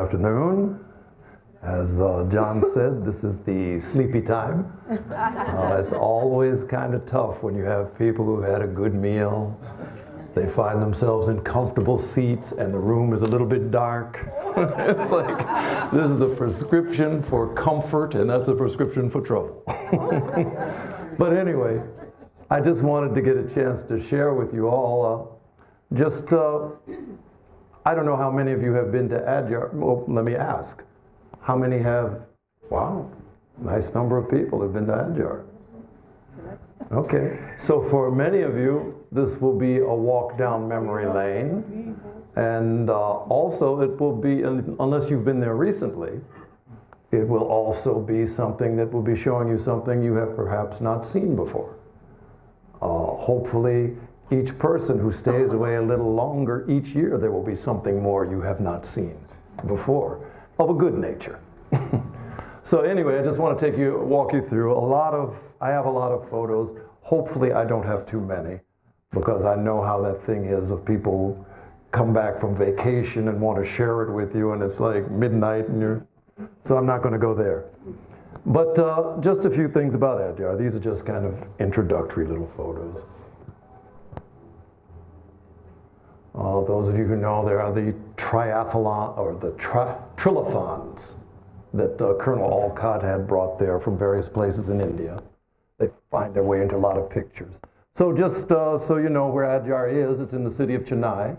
afternoon. As John said, this is the sleepy time. It's always kind of tough when you have people who've had a good meal. They find themselves in comfortable seats and the room is a little bit dark. It's like, this is a prescription for comfort and that's a prescription for trouble. But anyway, I just wanted to get a chance to share with you all I don't know how many of you have been to Adyar. Well, let me ask. How many have, wow, nice number of people have been to Adyar. Okay, so for many of you, this will be a walk down memory lane. And also it will be, unless you've been there recently, it will also be something that will be showing you something you have perhaps not seen before. Hopefully, each person who stays away a little longer each year, there will be something more you have not seen before, of a good nature. So anyway, I just want to walk you through I have a lot of photos. Hopefully I don't have too many, because I know how that thing is of people come back from vacation and want to share it with you, and it's like midnight, so I'm not going to go there. But just a few things about Adyar. These are just kind of introductory little photos. Those of you who know, there are the triathlon, or the trilothons that Colonel Olcott had brought there from various places in India. They find their way into a lot of pictures. So just so you know where Adyar is, it's in the city of Chennai,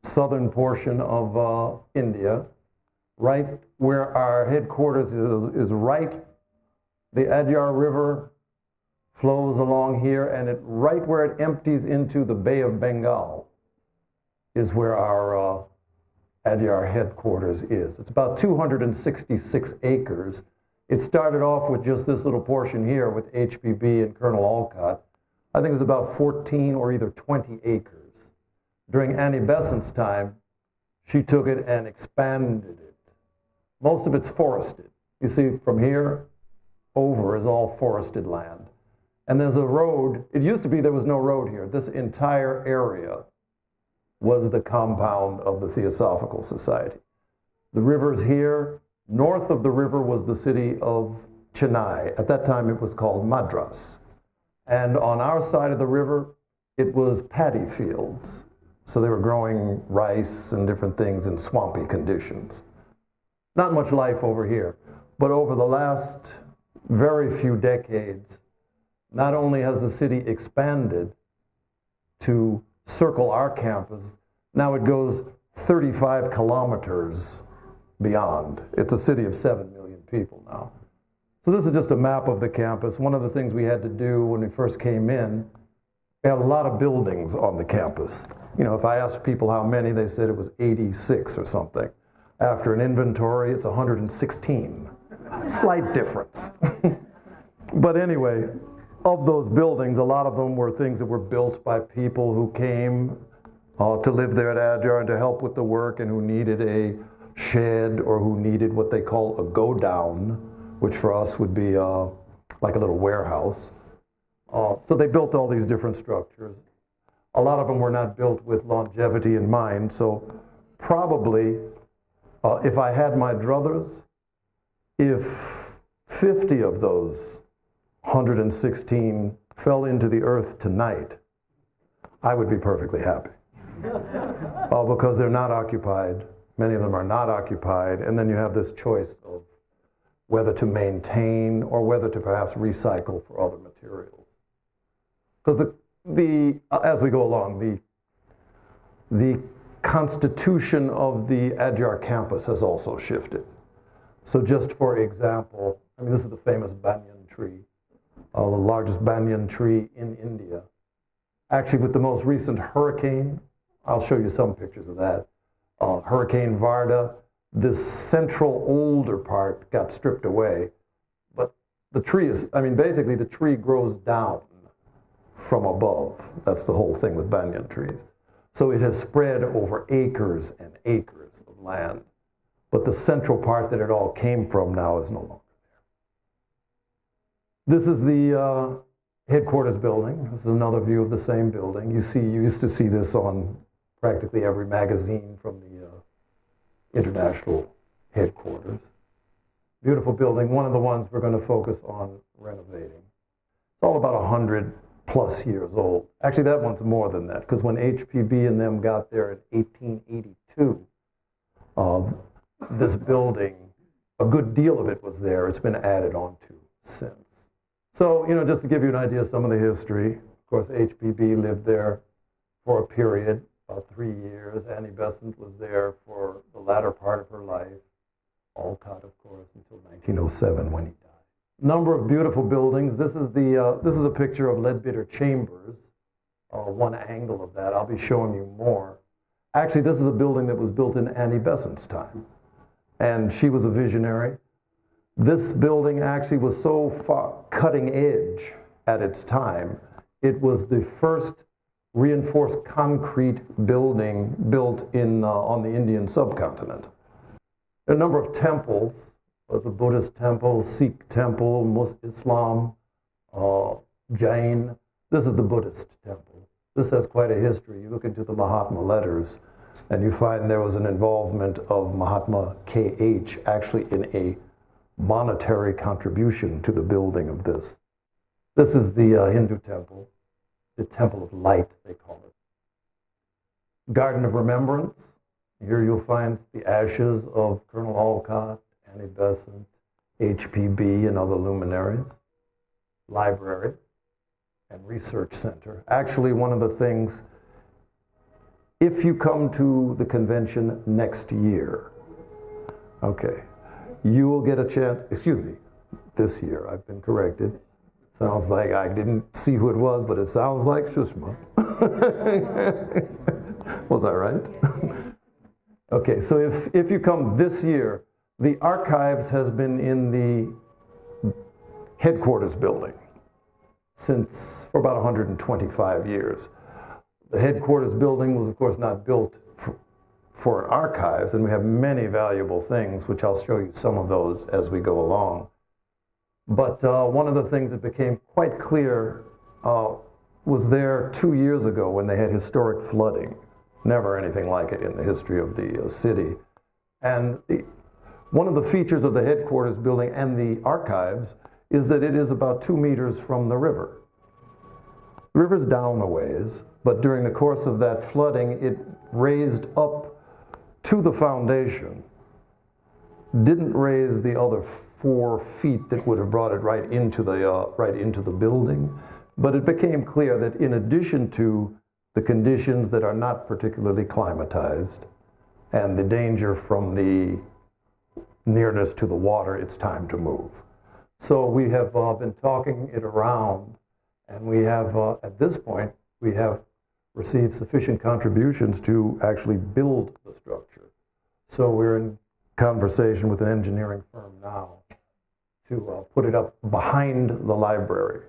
southern portion of India. Right where our headquarters is right, the Adyar River flows along here, and right where it empties into the Bay of Bengal is where our Adyar headquarters is. It's about 266 acres. It started off with just this little portion here with HPB and Colonel Olcott. I think it was about 14 or either 20 acres. During Annie Besant's time, she took it and expanded it. Most of it's forested. You see, from here over is all forested land. And there's a road. It used to be there was no road here. This entire area was the compound of the Theosophical Society. The river's here. North of the river was the city of Chennai. At that time, it was called Madras. And on our side of the river, it was paddy fields. So they were growing rice and different things in swampy conditions. Not much life over here. But over the last very few decades, not only has the city expanded to circle our campus, now it goes 35 kilometers beyond. It's a city of 7 million people now. So this is just a map of the campus. One of the things we had to do when we first came in, we had a lot of buildings on the campus. You know, if I asked people how many, they said it was 86 or something. After an inventory, it's 116. Slight difference. But anyway, of those buildings, a lot of them were things that were built by people who came to live there at Adyar and to help with the work, and who needed a shed or who needed what they call a go-down, which for us would be like a little warehouse. So they built all these different structures. A lot of them were not built with longevity in mind, so probably if I had my druthers, if 50 of those 116 fell into the earth tonight, I would be perfectly happy. Because they're not occupied. Many of them are not occupied, and then you have this choice of whether to maintain or whether to perhaps recycle for other materials. Because as we go along, the constitution of the Adyar campus has also shifted. So just for example, I mean, this is the famous banyan tree, the largest banyan tree in India. Actually, with the most recent hurricane, I'll show you some pictures of that. Hurricane Varda, this central older part got stripped away, but the tree is, I mean, basically the tree grows down from above. That's the whole thing with banyan trees. So it has spread over acres and acres of land, but the central part that it all came from now is no longer there. This is the headquarters building. This is another view of the same building. You used to see this on practically every magazine from the international headquarters. Beautiful building, one of the ones we're going to focus on renovating. It's all about 100 plus years old. Actually, that one's more than that, because when HPB and them got there in 1882, this building, a good deal of it was there. It's been added on to since. So, just to give you an idea of some of the history, of course, HPB lived there for a period, about 3 years. Annie Besant was there for the latter part of her life. Alcott, of course, until 1907 when he died. Number of beautiful buildings. This is a picture of Leadbeater Chambers, one angle of that. I'll be showing you more. Actually, this is a building that was built in Annie Besant's time, and she was a visionary. This building actually was so far cutting edge at its time. It was the first reinforced concrete building built on the Indian subcontinent. There are a number of temples. There's a Buddhist temple, Sikh temple, Islam, Jain. This is the Buddhist temple. This has quite a history. You look into the Mahatma letters, and you find there was an involvement of Mahatma K.H. actually in a monetary contribution to the building of this. This is the Hindu temple, the Temple of Light, they call it. Garden of Remembrance. Here you'll find the ashes of Colonel Olcott, Annie Besant, HPB, and other luminaries. Library and Research Center. Actually, one of the things, if you come to the convention next year, okay, you will get a chance, this year, I've been corrected. Sounds like I didn't see who it was, but it sounds like Shushma. Was I right? Okay, so if you come this year, the archives has been in the headquarters building for about 125 years. The headquarters building was, of course, not built for an archives, and we have many valuable things, which I'll show you some of those as we go along. But one of the things that became quite clear was there 2 years ago when they had historic flooding. Never anything like it in the history of the city. And one of the features of the headquarters building and the archives is that it is about 2 meters from the river. The river's down a ways, but during the course of that flooding, it raised up to the foundation, didn't raise the other 4 feet that would have brought it right into the building, but it became clear that in addition to the conditions that are not particularly climatized and the danger from the nearness to the water, it's time to move. So we have been talking it around, and we have, at this point, we have received sufficient contributions to actually build the structure. So we're in conversation with an engineering firm now to put it up behind the library.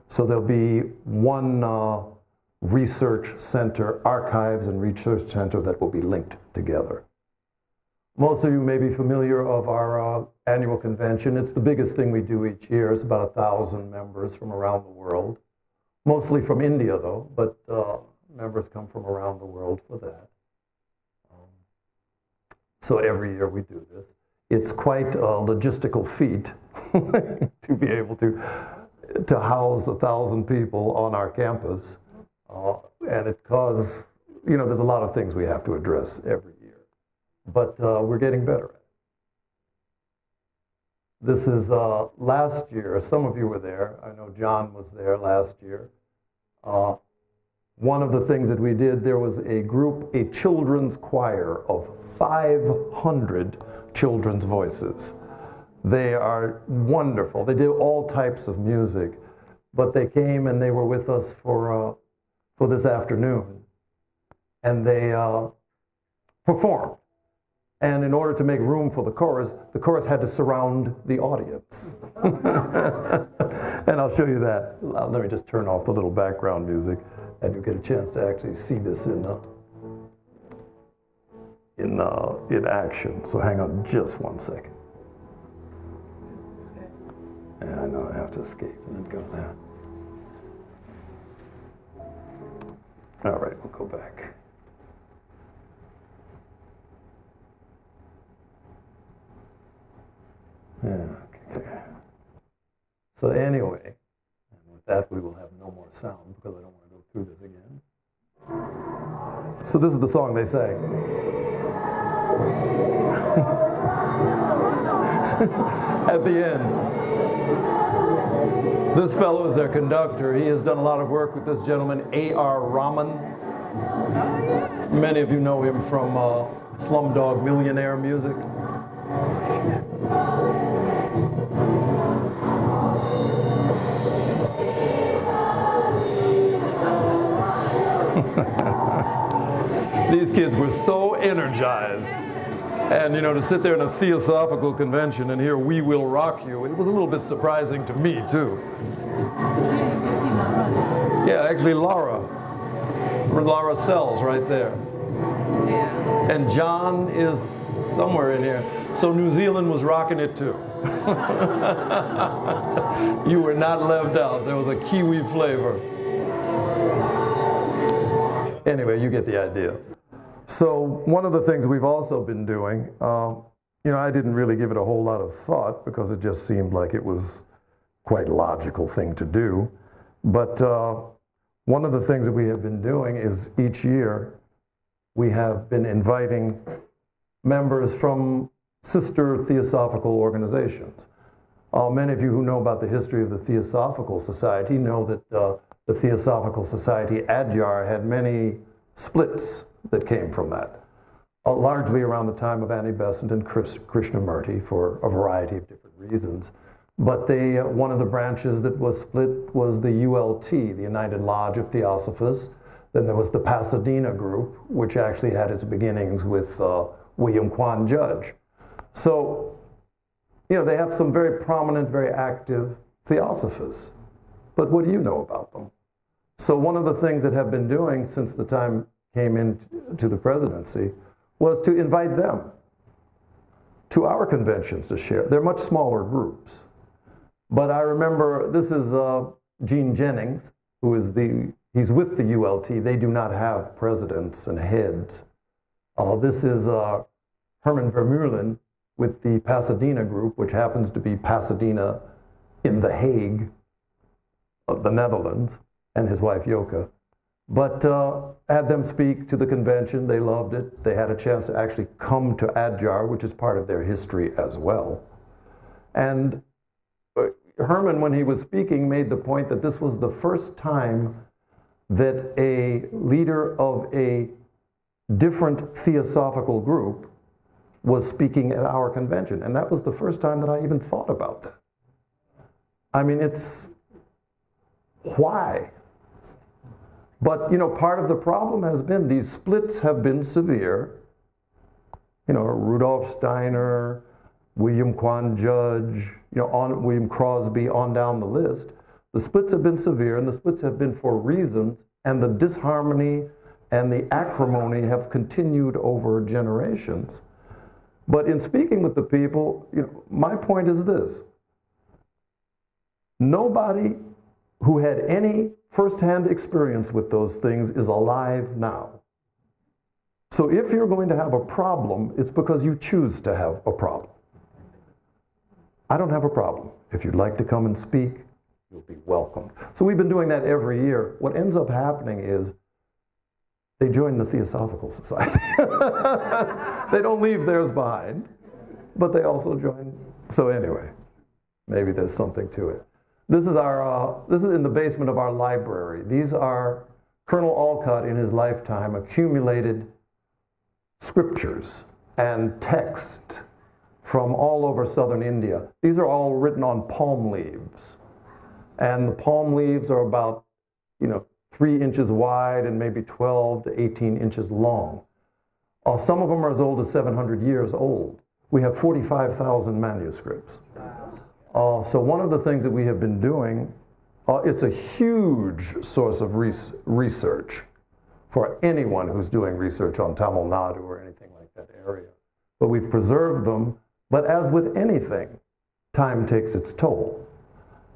So there'll be one research center, archives and research center that will be linked together. Most of you may be familiar of our annual convention. It's the biggest thing we do each year. It's about 1,000 members from around the world, mostly from India though, but members come from around the world for that. So every year we do this. It's quite a logistical feat to be able to house 1,000 people on our campus. And it causes, there's a lot of things we have to address every year. But we're getting better at it. This is last year. Some of you were there. I know John was there last year. One of the things that we did, there was a children's choir of 500 children's voices. They are wonderful. They do all types of music, but they came and they were with us for this afternoon, and they performed. And in order to make room for the chorus had to surround the audience. And I'll show you that. Let me just turn off the little background music, and you get a chance to actually see this in action. So hang on just one second. Yeah, I know, I have to escape and then go there. All right, we'll go back. Yeah, okay. So anyway, and with that we will have no more sound because I don't want to go through this again. So this is the song they sang. At the end. This fellow is their conductor. He has done a lot of work with this gentleman, A.R. Rahman. Many of you know him from Slumdog Millionaire music. These kids were so energized. And, you know, to sit there in a Theosophical convention and hear "We Will Rock You," it was a little bit surprising to me, too. Yeah, actually, Laura Sells right there. Yeah. And John is somewhere in here. So New Zealand was rocking it, too. You were not left out. There was a Kiwi flavor. Anyway, you get the idea. So one of the things we've also been doing, you know, I didn't really give it a whole lot of thought because it just seemed like it was quite a logical thing to do. But one of the things that we have been doing is each year we have been inviting members from sister Theosophical organizations. Many of you who know about the history of the Theosophical Society know that the Theosophical Society, Adyar, had many splits that came from that, largely around the time of Annie Besant and Krishnamurti for a variety of different reasons. But they, one of the branches that was split was the ULT, the United Lodge of Theosophists. Then there was the Pasadena group, which actually had its beginnings with William Quan Judge. So, you know, they have some very prominent, very active Theosophists. But what do you know about them? So one of the things that have been doing since the time came into the presidency was to invite them to our conventions to share. They're much smaller groups. But I remember, this is Gene Jennings, who is he's with the ULT. They do not have presidents and heads. This is Herman Vermeulen with the Pasadena group, which happens to be Pasadena in The Hague, of the Netherlands, and his wife Yoka. But had them speak to the convention. They loved it. They had a chance to actually come to Adyar, which is part of their history as well. And Herman, when he was speaking, made the point that this was the first time that a leader of a different Theosophical group was speaking at our convention. And that was the first time that I even thought about that. I mean, it's why? But, you know, part of the problem has been these splits have been severe. You know, Rudolf Steiner, William Quan Judge, you know, William Crosby, on down the list. The splits have been severe, and the splits have been for reasons, and the disharmony and the acrimony have continued over generations. But in speaking with the people, you know, my point is this. Nobody who had any firsthand experience with those things is alive now. So if you're going to have a problem, it's because you choose to have a problem. I don't have a problem. If you'd like to come and speak, you'll be welcomed. So we've been doing that every year. What ends up happening is they join the Theosophical Society. They don't leave theirs behind, but they also join. So anyway, maybe there's something to it. This is in the basement of our library. These are Colonel Olcott in his lifetime accumulated scriptures and text from all over southern India. These are all written on palm leaves. And the palm leaves are about, you know, 3 inches wide and maybe 12 to 18 inches long. Some of them are as old as 700 years old. We have 45,000 manuscripts. So one of the things that we have been doing, it's a huge source of research for anyone who's doing research on Tamil Nadu or anything like that area. But we've preserved them, but as with anything, time takes its toll.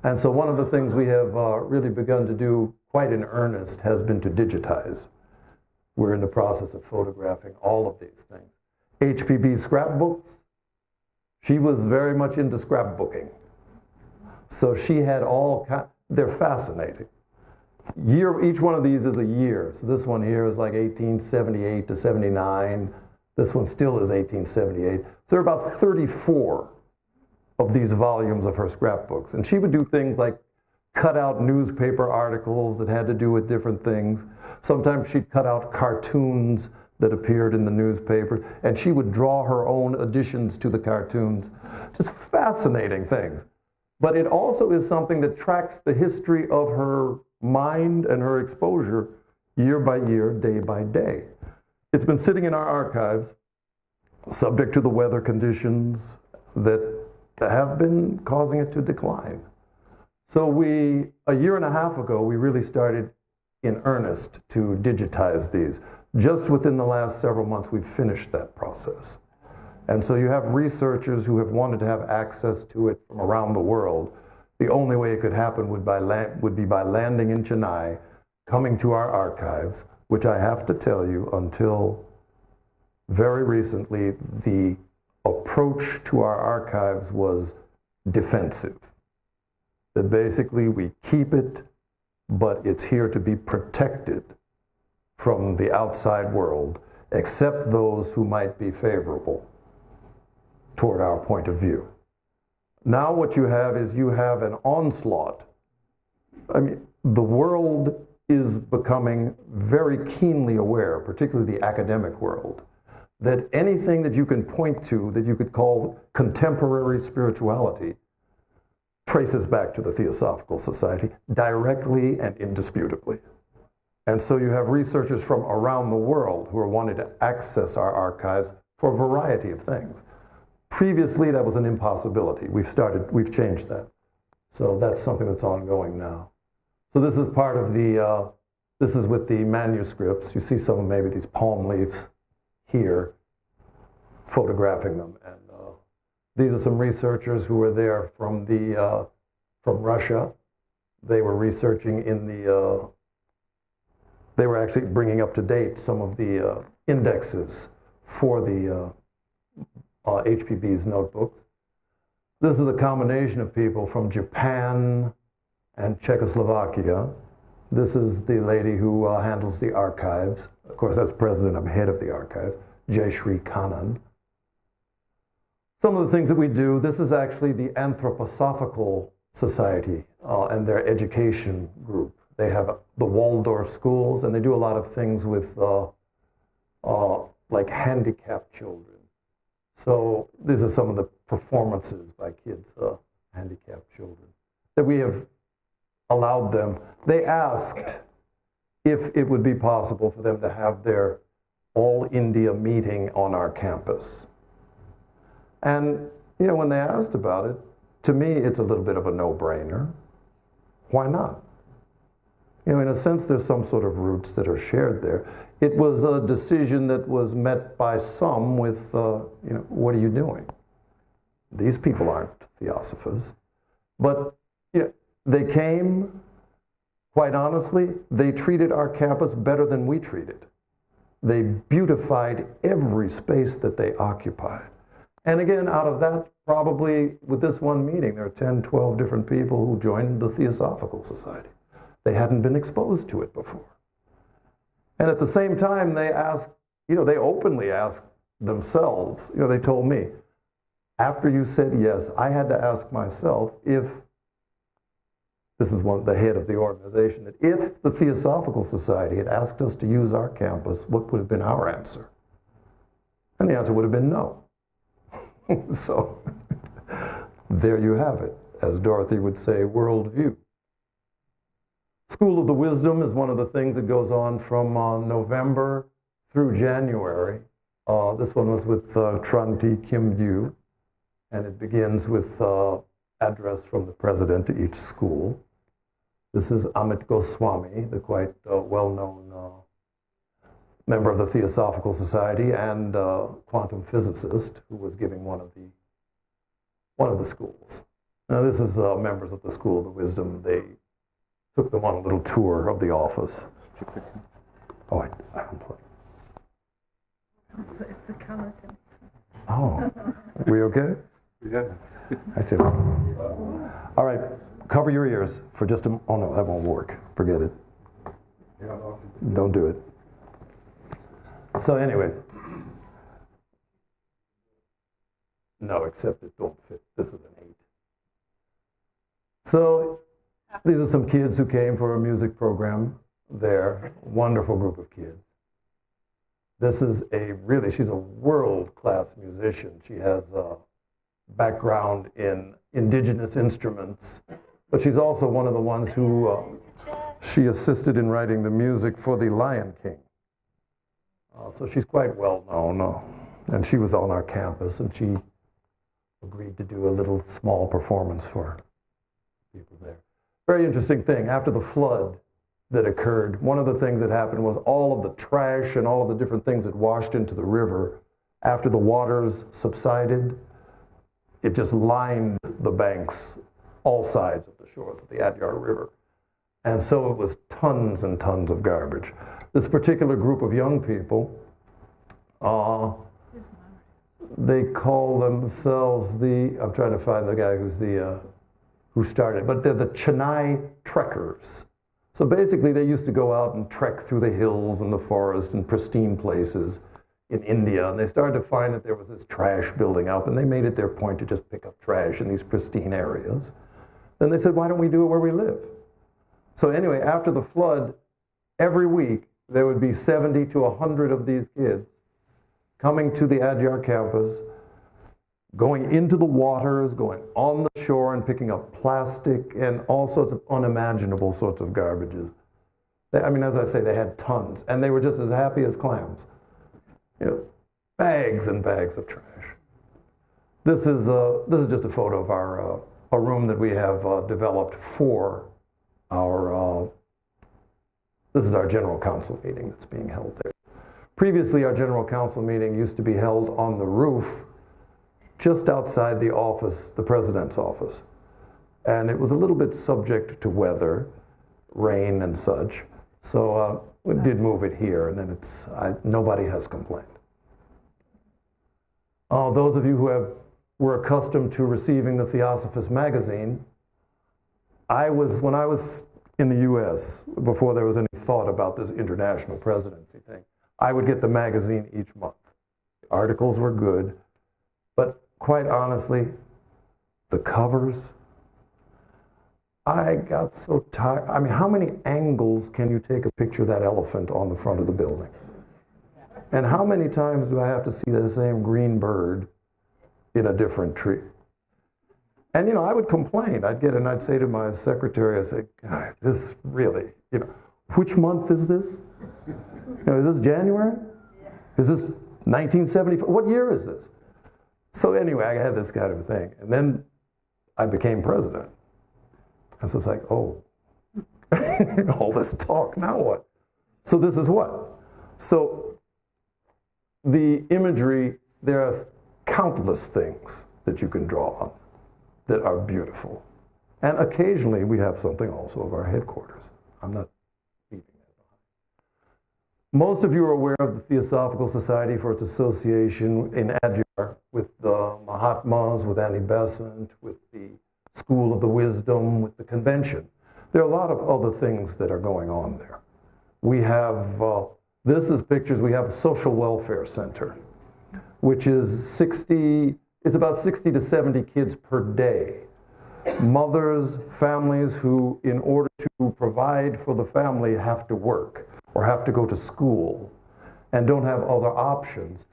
And so one of the things we have really begun to do quite in earnest has been to digitize. We're in the process of photographing all of these things. HPB scrapbooks, She was very much into scrapbooking. So she had they're fascinating. Each one of these is a year. So this one here is like 1878 to 79. This one still is 1878. There are about 34 of these volumes of her scrapbooks. And she would do things like cut out newspaper articles that had to do with different things. Sometimes she'd cut out cartoons that appeared in the newspaper, and she would draw her own additions to the cartoons. Just fascinating things. But it also is something that tracks the history of her mind and her exposure year by year, day by day. It's been sitting in our archives, subject to the weather conditions that have been causing it to decline. So a year and a half ago, we really started in earnest to digitize these. Just within the last several months, we've finished that process. And so you have researchers who have wanted to have access to it from around the world. The only way it could happen would be by landing in Chennai, coming to our archives, which I have to tell you, until very recently, the approach to our archives was defensive. That basically we keep it, but it's here to be protected from the outside world, except those who might be favorable toward our point of view. Now what you have is you have an onslaught. I mean, the world is becoming very keenly aware, particularly the academic world, that anything that you can point to that you could call contemporary spirituality traces back to the Theosophical Society directly and indisputably. And so you have researchers from around the world who are wanting to access our archives for a variety of things. Previously, that was an impossibility. We've changed that. So that's something that's ongoing now. So this is part of this is with the manuscripts. You see some of maybe these palm leaves here, photographing them. And these are some researchers who were there from Russia. They were researching they were actually bringing up to date some of the indexes for the HPB's notebooks. This is a combination of people from Japan and Czechoslovakia. This is the lady who handles the archives. Of course, as president, I'm head of the archives, Jayashree Kannan. Some of the things that we do, this is actually the Anthroposophical Society and their education group. They have the Waldorf schools, and they do a lot of things with like handicapped children. So these are some of the performances by kids, handicapped children, that we have allowed them. They asked if it would be possible for them to have their All India meeting on our campus. And, you know, when they asked about it, to me, it's a little bit of a no-brainer. Why not? You know, in a sense, there's some sort of roots that are shared there. It was a decision that was met by some with, you know, what are you doing? These people aren't Theosophists. But you know, they came, quite honestly, they treated our campus better than we treated. They beautified every space that they occupied. And again, out of that, probably with this one meeting, there are 10, 12 different people who joined the Theosophical Society. They hadn't been exposed to it before. And at the same time, they asked, you know, they openly asked themselves, you know, they told me, after you said yes, I had to ask myself if, this is the head of the organization, that if the Theosophical Society had asked us to use our campus, what would have been our answer? And the answer would have been no. So there you have it, as Dorothy would say, worldview. School of the Wisdom is one of the things that goes on from November through January. This one was with Tranti Kimgyu, and it begins with address from the president to each school. This is Amit Goswami, the quite well-known member of the Theosophical Society and quantum physicist who was giving one of the schools. Now this is members of the School of the Wisdom. They took them on a little tour of the office. Oh, I unplugged. It's the camera. Oh, we okay? Yeah. Actually, all right, cover your ears for just a, oh no, that won't work. Forget it. Don't do it. So anyway. No, except it don't fit. This is an 8. So these are some kids who came for a music program there. Wonderful group of kids. This is she's a world-class musician. She has a background in indigenous instruments, but she's also one of the ones who, she assisted in writing the music for The Lion King. So she's quite well known. And she was on our campus, and she agreed to do a little small performance for people there. Very interesting thing, after the flood that occurred, one of the things that happened was all of the trash and all of the different things that washed into the river, after the waters subsided, it just lined the banks, all sides of the shores of the Adyar River. And so it was tons and tons of garbage. This particular group of young people, they call themselves I'm trying to find the guy who started, but they're the Chennai Truckers. So basically they used to go out and trek through the hills and the forest and pristine places in India, and they started to find that there was this trash building up, and they made it their point to just pick up trash in these pristine areas. Then they said, why don't we do it where we live? So anyway, after the flood, every week there would be 70 to 100 of these kids coming to the Adyar campus, going into the waters, going on the shore and picking up plastic and all sorts of unimaginable sorts of garbages. I mean, as I say, they had tons, and they were just as happy as clams. You know, bags and bags of trash. This is just a photo of our a room that we have developed for our. This is our general council meeting that's being held there. Previously, our general council meeting used to be held on the roof, just outside the office, the president's office, and it was a little bit subject to weather, rain and such. So we did move it here, and then nobody has complained. Those of you who were accustomed to receiving the Theosophical magazine, when I was in the U.S., before there was any thought about this international presidency thing, I would get the magazine each month. The articles were good, but quite honestly, the covers, I got so tired. I mean, how many angles can you take a picture of that elephant on the front of the building? And how many times do I have to see the same green bird in a different tree? And, you know, I would complain. I'd say to my secretary, I'd say, God, this really, you know, which month is this? You know, is this January? Is this 1974? What year is this? So anyway, I had this kind of a thing. And then I became president. And so it's like, oh, all this talk, now what? So this is what? So the imagery, there are countless things that you can draw on that are beautiful. And occasionally we have something also of our headquarters. I'm not leaving that behind. Most of you are aware of the Theosophical Society for its association in Adyar with the Mahatmas, with Annie Besant, with the School of the Wisdom, with the convention. There are a lot of other things that are going on there. We have, this is pictures, we have a social welfare center, which is it's about 60 to 70 kids per day. Mothers, families who, in order to provide for the family, have to work or have to go to school and don't have other options.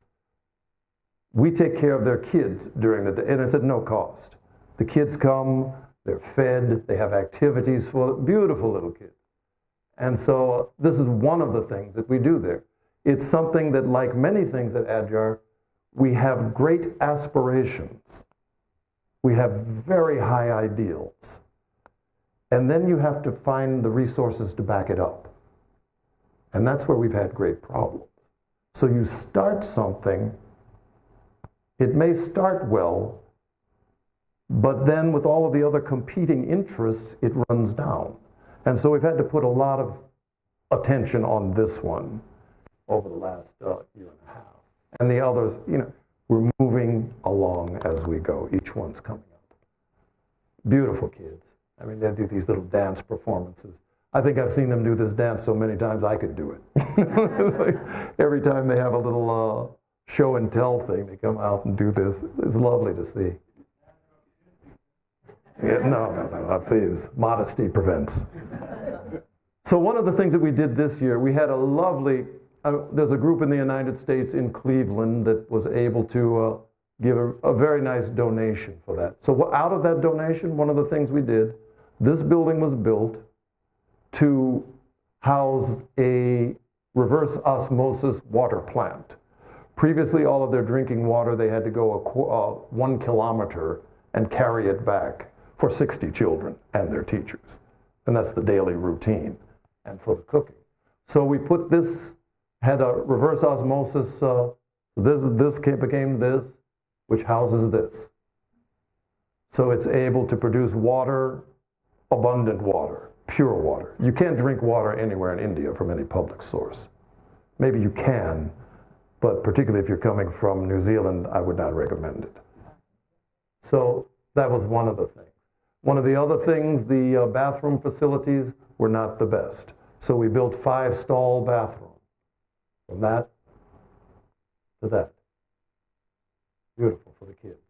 We take care of their kids during the day, and it's at no cost. The kids come, they're fed, they have activities for beautiful little kids. And so this is one of the things that we do there. It's something that, like many things at Adyar, we have great aspirations. We have very high ideals. And then you have to find the resources to back it up. And that's where we've had great problems. So you start something, it may start well, but then with all of the other competing interests, it runs down. And so we've had to put a lot of attention on this one over the last year and a half. And the others, you know, We're moving along as we go. Each one's coming up. Beautiful kids. I mean, they do these little dance performances. I think I've seen them do this dance so many times I could do it. It's like every time they have a little show and tell thing, they come out and do this. It's lovely to see. Yeah, no, please. Modesty prevents. So one of the things that we did this year, we had a lovely, there's a group in the United States in Cleveland that was able to give a very nice donation for that. So out of that donation, one of the things we did, this building was built to house a reverse osmosis water plant. Previously, all of their drinking water, they had to go 1 kilometer and carry it back for 60 children and their teachers. And that's the daily routine, and for the cooking. So we put this, had a reverse osmosis, this became this, which houses this. So it's able to produce water, abundant water, pure water. You can't drink water anywhere in India from any public source. Maybe you can, but particularly if you're coming from New Zealand, I would not recommend it. So that was one of the things. One of the other things, the bathroom facilities were not the best. So we built 5-stall bathrooms. From that to that. Beautiful for the kids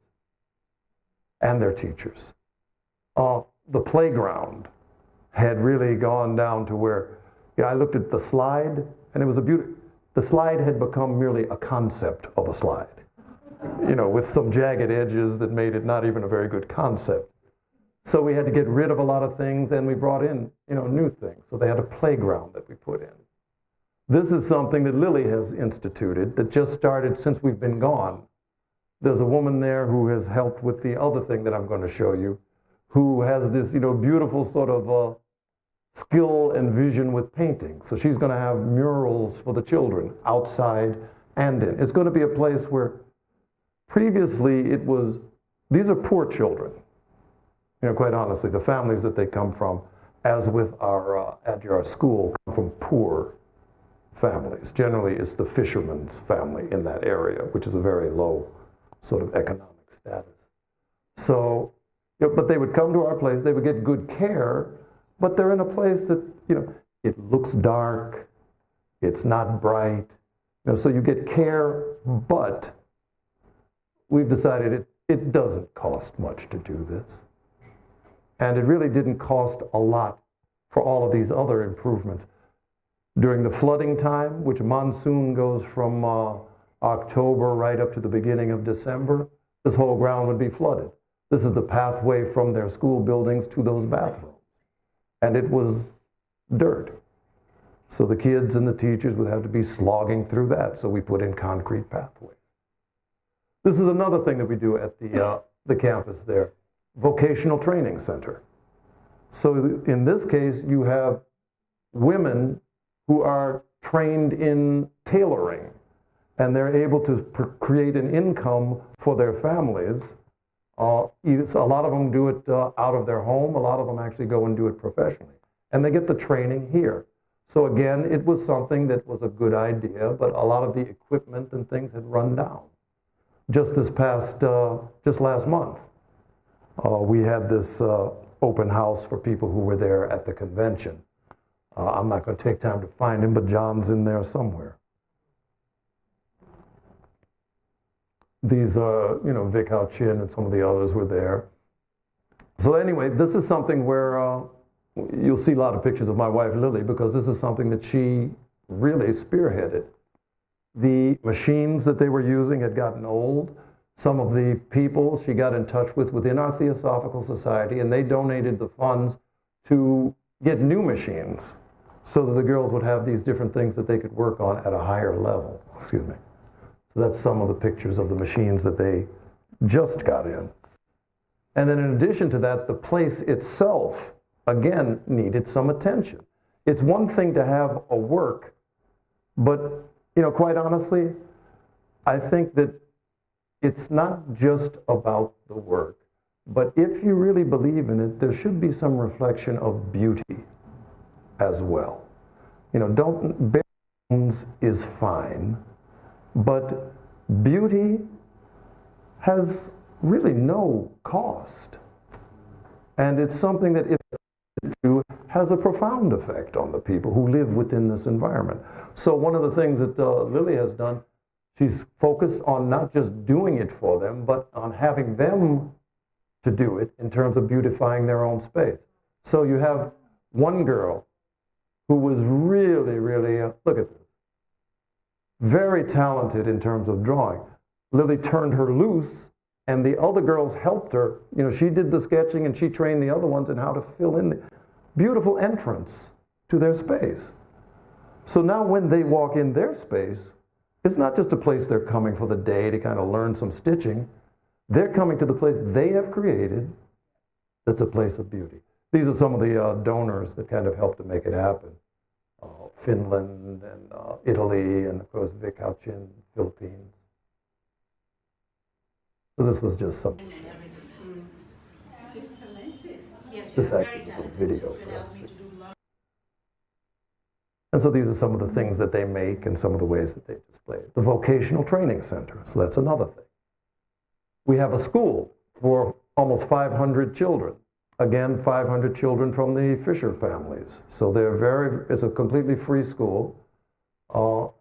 and their teachers. The playground had really gone down to where, I looked at the slide, and it was the slide had become merely a concept of a slide, with some jagged edges that made it not even a very good concept. So we had to get rid of a lot of things, and we brought in, new things. So they had a playground that we put in. This is something that Lily has instituted that just started since we've been gone. There's a woman there who has helped with the other thing that I'm going to show you, who has this, beautiful sort of skill and vision with painting. So she's going to have murals for the children outside and in. It's going to be a place where previously these are poor children. Quite honestly, the families that they come from, as with our Adyar school, come from poor families. Generally, it's the fisherman's family in that area, which is a very low sort of economic status. So, but they would come to our place, they would get good care, but they're in a place that, it looks dark, it's not bright, so you get care, but we've decided it doesn't cost much to do this. And it really didn't cost a lot for all of these other improvements. During the flooding time, which monsoon goes from October right up to the beginning of December, this whole ground would be flooded. This is the pathway from their school buildings to those bathrooms. And it was dirt. So the kids and the teachers would have to be slogging through that. So we put in concrete pathways. This is another thing that we do at the campus there. Vocational training center. So in this case, you have women who are trained in tailoring, and they're able to create an income for their families. So a lot of them do it out of their home. A lot of them actually go and do it professionally. And they get the training here. So again, it was something that was a good idea, but a lot of the equipment and things had run down. Just last month, we had this open house for people who were there at the convention. I'm not going to take time to find him, but John's in there somewhere. These are, Vic Hao Chin and some of the others were there. So anyway, this is something where you'll see a lot of pictures of my wife, Lily, because this is something that she really spearheaded. The machines that they were using had gotten old. Some of the people she got in touch with within our Theosophical Society, and they donated the funds to get new machines so that the girls would have these different things that they could work on at a higher level. Excuse me. So that's some of the pictures of the machines that they just got in. And then in addition to that, the place itself, again, needed some attention. It's one thing to have a work, but, quite honestly, I think that it's not just about the work, but if you really believe in it, there should be some reflection of beauty as well. Bare bones is fine, but beauty has really no cost. And it's something that, if it has a profound effect on the people who live within this environment. So one of the things that Lily has done, she's focused on not just doing it for them, but on having them to do it in terms of beautifying their own space. So you have one girl who was really, really, look at this, very talented in terms of drawing. Lily turned her loose, and the other girls helped her. You know, she did the sketching, and she trained the other ones in how to fill in the beautiful entrance to their space. So now when they walk in their space, it's not just a place they're coming for the day to kind of learn some stitching. They're coming to the place they have created that's a place of beauty. These are some of the donors that kind of helped to make it happen. Finland and Italy, and of course Vic Houchin, Philippines. So this was just some. This actually is a video for us. And so these are some of the things that they make and some of the ways that they display it. The Vocational Training Center, so that's another thing. We have a school for almost 500 children. Again, 500 children from the Fisher families. So it's a completely free school.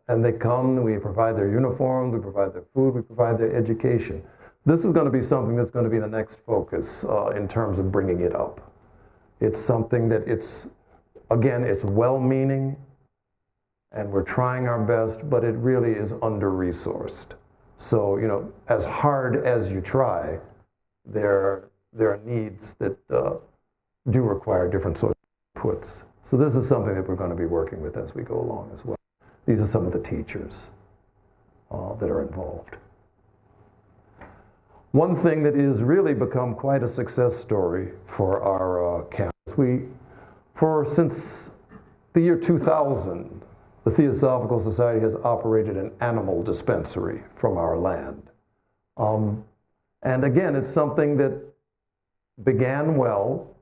And they come, we provide their uniforms, we provide their food, we provide their education. This is going to be something that's going to be the next focus in terms of bringing it up. It's something that again, it's well-meaning, and we're trying our best, but it really is under-resourced. So, you know, as hard as you try, there are needs that do require different sorts of inputs. So this is something that we're going to be working with as we go along as well. These are some of the teachers that are involved. One thing that has really become quite a success story for our campus, since the year 2000, the Theosophical Society has operated an animal dispensary from our land. And again, it's something that began well,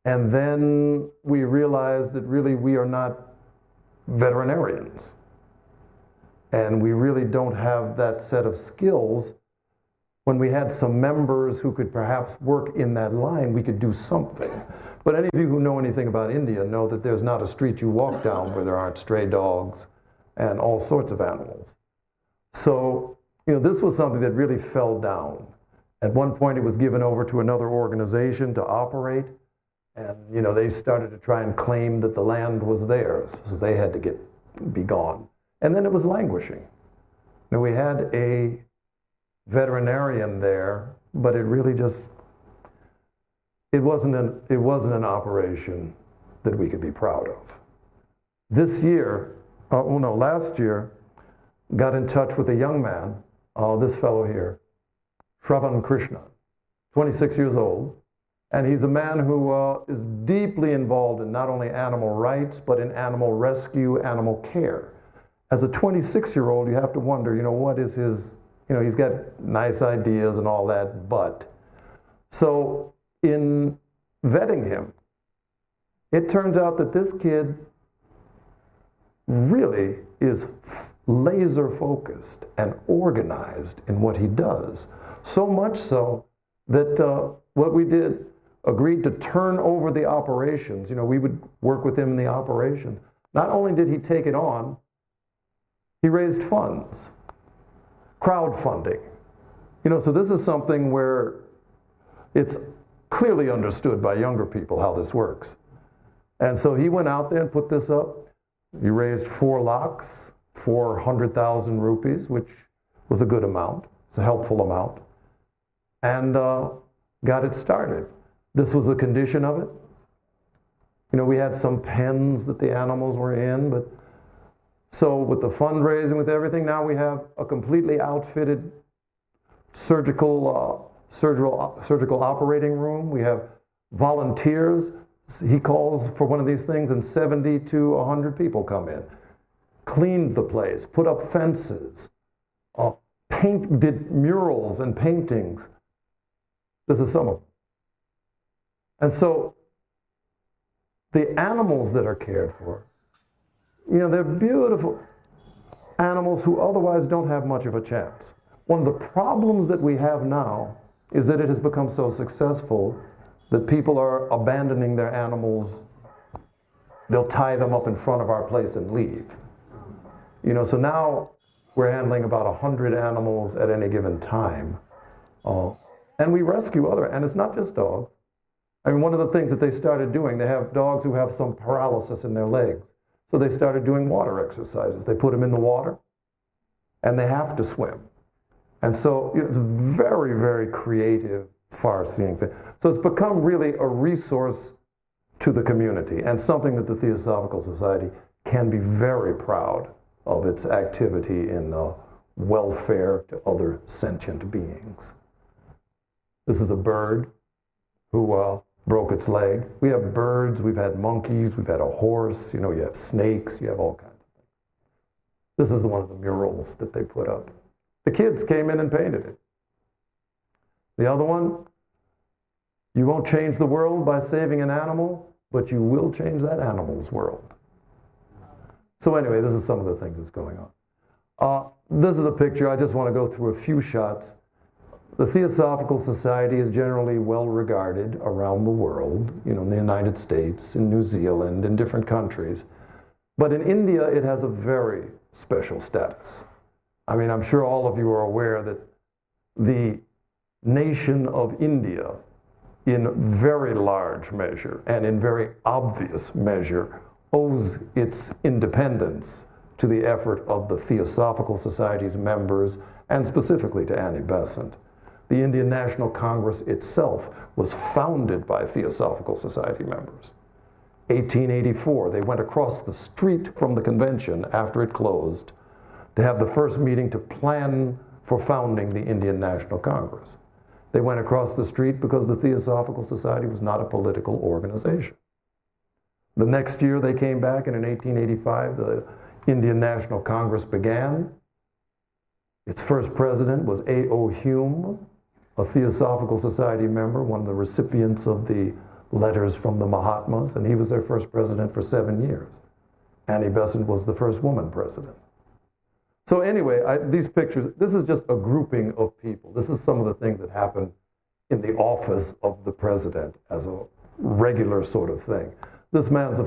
and then we realized that really we are not veterinarians. And we really don't have that set of skills. When we had some members who could perhaps work in that line, we could do something. But any of you who know anything about India know that there's not a street you walk down where there aren't stray dogs and all sorts of animals. So, you know, this was something that really fell down. At one point, it was given over to another organization to operate, and, you know, they started to try and claim that the land was theirs, so they had to be gone. And then it was languishing. Now, we had a veterinarian there, but it really just, it wasn't an operation that we could be proud of. Last year, got in touch with a young man, this fellow here, Shravan Krishna, 26 years old, and he's a man who is deeply involved in not only animal rights, but in animal rescue, animal care. As a 26-year-old, you have to wonder, you know, what is his, you know, he's got nice ideas and all that, but. So in vetting him, it turns out that this kid really is laser focused and organized in what he does. So much so that what we did, agreed to turn over the operations. You know, we would work with him in the operation. Not only did he take it on, he raised funds, crowdfunding. You know, so this is something where it's clearly understood by younger people how this works. And so he went out there and put this up. He raised 4 lakhs, 400,000 rupees, which was a good amount. It's a helpful amount. And got it started. This was the condition of it. You know, we had some pens that the animals were in, but so with the fundraising, with everything, now we have a completely outfitted surgical operating room. We have volunteers. He calls for one of these things, and 70 to 100 people come in. Cleaned the place, put up fences, did murals and paintings. This is some of them. And so the animals that are cared for, you know, they're beautiful animals who otherwise don't have much of a chance. One of the problems that we have now is that it has become so successful that people are abandoning their animals. They'll tie them up in front of our place and leave. You know, so now we're handling about 100 animals at any given time. And we rescue other, and it's not just dogs. I mean, one of the things that they started doing, they have dogs who have some paralysis in their legs. So they started doing water exercises. They put them in the water, and they have to swim. And so it's a very, very creative, far-seeing thing. So it's become really a resource to the community, and something that the Theosophical Society can be very proud of its activity in welfare to other sentient beings. This is a bird who broke its leg. We have birds, we've had monkeys, we've had a horse, you know, you have snakes, you have all kinds of things. This is one of the murals that they put up. The kids came in and painted it. The other one, you won't change the world by saving an animal, but you will change that animal's world. So anyway, this is some of the things that's going on. This is a picture. I just want to go through a few shots. The Theosophical Society is generally well regarded around the world, you know, in the United States, in New Zealand, in different countries. But in India, it has a very special status. I mean, I'm sure all of you are aware that the nation of India, in very large measure and in very obvious measure, owes its independence to the effort of the Theosophical Society's members, and specifically to Annie Besant. The Indian National Congress itself was founded by Theosophical Society members. 1884, they went across the street from the convention after it closed to have the first meeting to plan for founding the Indian National Congress. They went across the street because the Theosophical Society was not a political organization. The next year they came back, and in 1885, the Indian National Congress began. Its first president was A.O. Hume, a Theosophical Society member, one of the recipients of the letters from the Mahatmas, and he was their first president for 7 years. Annie Besant was the first woman president. So anyway, these pictures, this is just a grouping of people. This is some of the things that happen in the office of the president as a regular sort of thing. This man's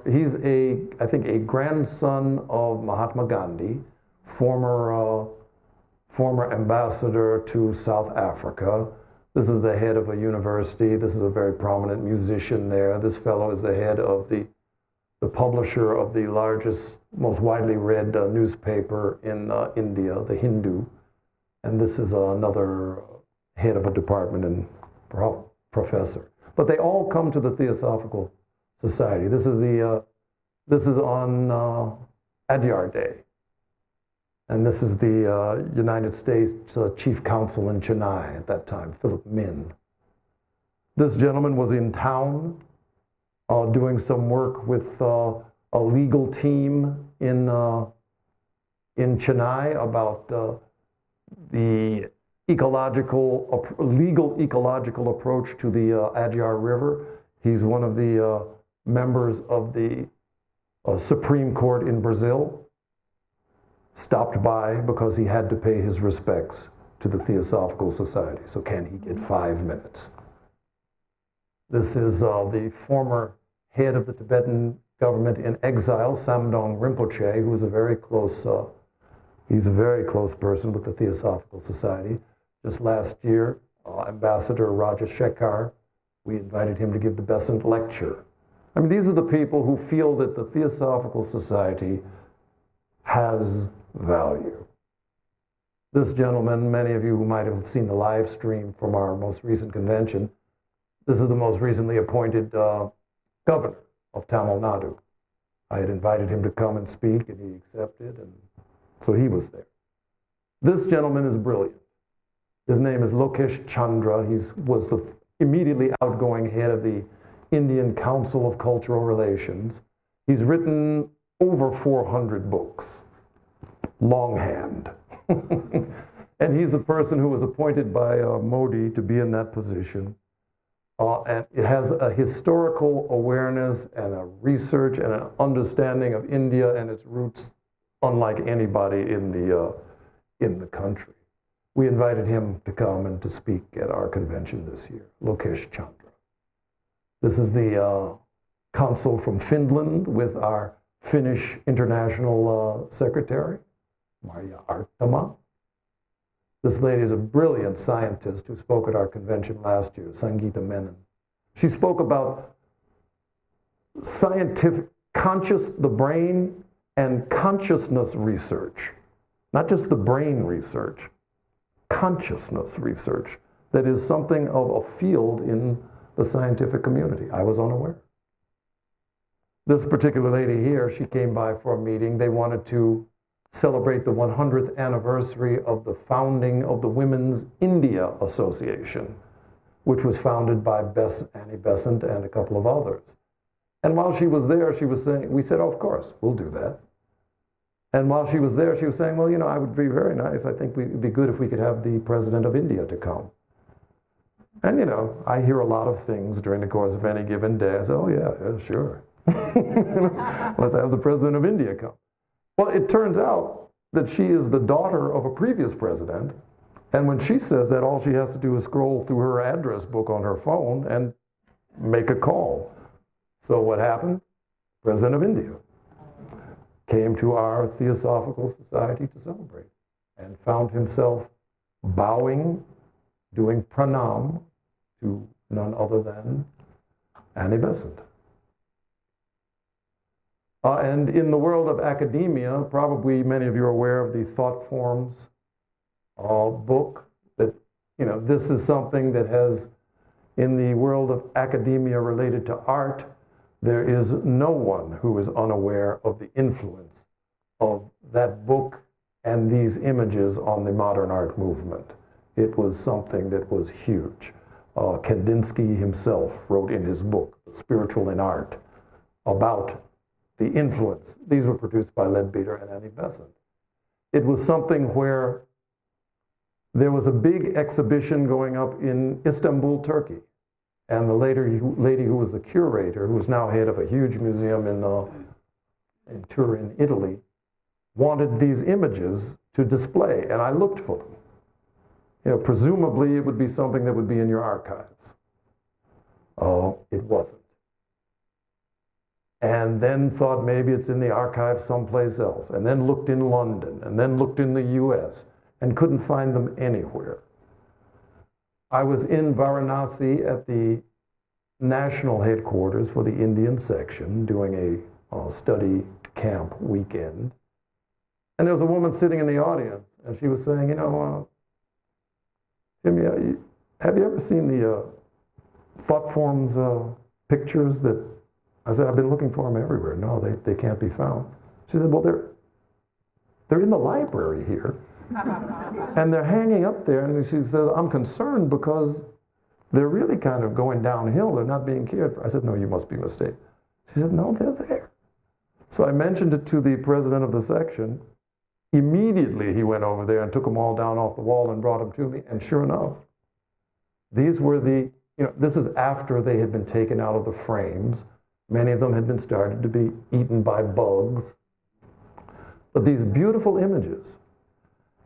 he's I think a grandson of Mahatma Gandhi, former ambassador to South Africa. This is the head of a university. This is a very prominent musician there. This fellow is the head of the publisher of the largest, most widely read newspaper in India, the Hindu. And this is another head of a department and professor. But they all come to the Theosophical Society. This is on Adyar Day. And this is the United States Chief Counsel in Chennai at that time, Philip Min. This gentleman was in town doing some work with a legal team in Chennai about the legal ecological approach to the Adyar River. He's one of the members of the Supreme Court in Brazil. Stopped by because he had to pay his respects to the Theosophical Society. So can he get 5 minutes? This is the former head of the Tibetan government in exile, Samdong Rinpoche, who is he's a very close person with the Theosophical Society. Just last year, Ambassador Rajashekar, we invited him to give the Besant lecture. I mean, these are the people who feel that the Theosophical Society has value. This gentleman, many of you who might have seen the live stream from our most recent convention, this is the most recently appointed governor of Tamil Nadu. I had invited him to come and speak, and he accepted, and so he was there. This gentleman is brilliant. His name is Lokesh Chandra. He was the immediately outgoing head of the Indian Council of Cultural Relations. He's written over 400 books, longhand. And he's a person who was appointed by Modi to be in that position. And it has a historical awareness and a research and an understanding of India and its roots unlike anybody in the country. we invited him to come and to speak at our convention this year, Lokesh Chandra. This is the Counsel from Finland with our Finnish International Secretary, Maria Artama. This lady is a brilliant scientist who spoke at our convention last year, Sangeeta Menon. She spoke about scientific the brain and consciousness research. Not just the brain research, consciousness research. That is something of a field in the scientific community. I was unaware. This particular lady here, she came by for a meeting. They wanted to celebrate the 100th anniversary of the founding of the Women's India Association, which was founded by Annie Besant and a couple of others. And while she was there, she was saying, we said, oh, of course, we'll do that. And while she was there, she was saying, well, you know, I would be very nice. I think it would be good if we could have the President of India to come. And, you know, I hear a lot of things during the course of any given day. I say, oh, yeah, sure. Let's have the President of India come. Well, it turns out that she is the daughter of a previous president. And when she says that, all she has to do is scroll through her address book on her phone and make a call. So what happened? President of India came to our Theosophical Society to celebrate and found himself bowing, doing pranam to none other than Annie Besant. And in the world of academia, probably many of you are aware of the Thought Forms book. That, you know, this is something that has, in the world of academia related to art, there is no one who is unaware of the influence of that book and these images on the modern art movement. It was something that was huge. Kandinsky himself wrote in his book, Spiritual in Art, about the influence. These were produced by Leadbeater and Annie Besant. It was something where there was a big exhibition going up in Istanbul, Turkey. And the lady who was the curator, who is now head of a huge museum in Turin, Italy, wanted these images to display, and I looked for them. You know, presumably it would be something that would be in your archives. Oh, it wasn't. And then thought maybe it's in the archives someplace else, and then looked in London, and then looked in the US, and couldn't find them anywhere. I was in Varanasi at the national headquarters for the Indian section doing a study camp weekend. And there was a woman sitting in the audience, and she was saying, you know, Jimmy, have you ever seen the Thought Forms pictures that, I said, I've been looking for them everywhere. No, they can't be found. She said, well, they're in the library here. And they're hanging up there, and she says, I'm concerned because they're really kind of going downhill. They're not being cared for. I said, no, you must be mistaken. She said, no, they're there. So I mentioned it to the president of the section. Immediately he went over there and took them all down off the wall and brought them to me. And sure enough, these were this is after they had been taken out of the frames. Many of them had been started to be eaten by bugs. But these beautiful images.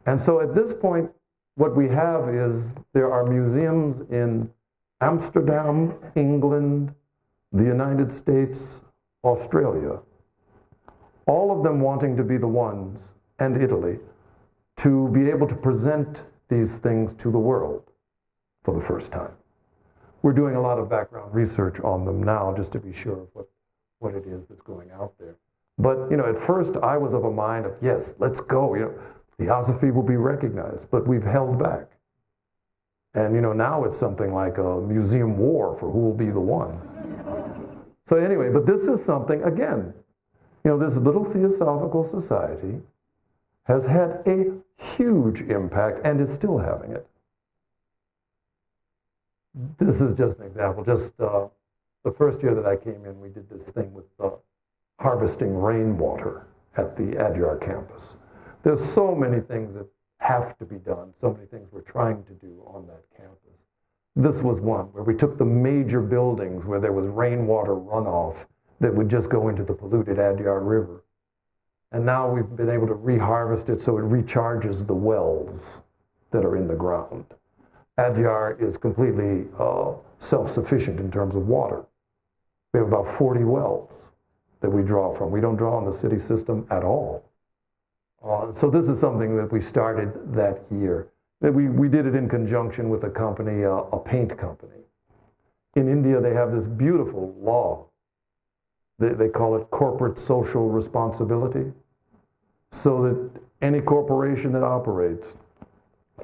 And so at this point, what we have is there are museums in Amsterdam, England, the United States, Australia, all of them wanting to be the ones, and Italy, to be able to present these things to the world for the first time. We're doing a lot of background research on them now just to be sure of what it is that's going out there. But, you know, at first I was of a mind of, yes, let's go, you know, Theosophy will be recognized, but we've held back. And, you know, now it's something like a museum war for who will be the one. So anyway, but this is something, again, you know, this little Theosophical Society has had a huge impact and is still having it. This is just an example. Just the first year that I came in, we did this thing with harvesting rainwater at the Adyar campus. There's so many things that have to be done, so many things we're trying to do on that campus. This was one where we took the major buildings where there was rainwater runoff that would just go into the polluted Adyar River. And now we've been able to reharvest it so it recharges the wells that are in the ground. Adyar is completely self-sufficient in terms of water. We have about 40 wells that we draw from. We don't draw on the city system at all. So this is something that we started that year. We did it in conjunction with a company, a paint company. In India, they have this beautiful law. They call it corporate social responsibility. So that any corporation that operates,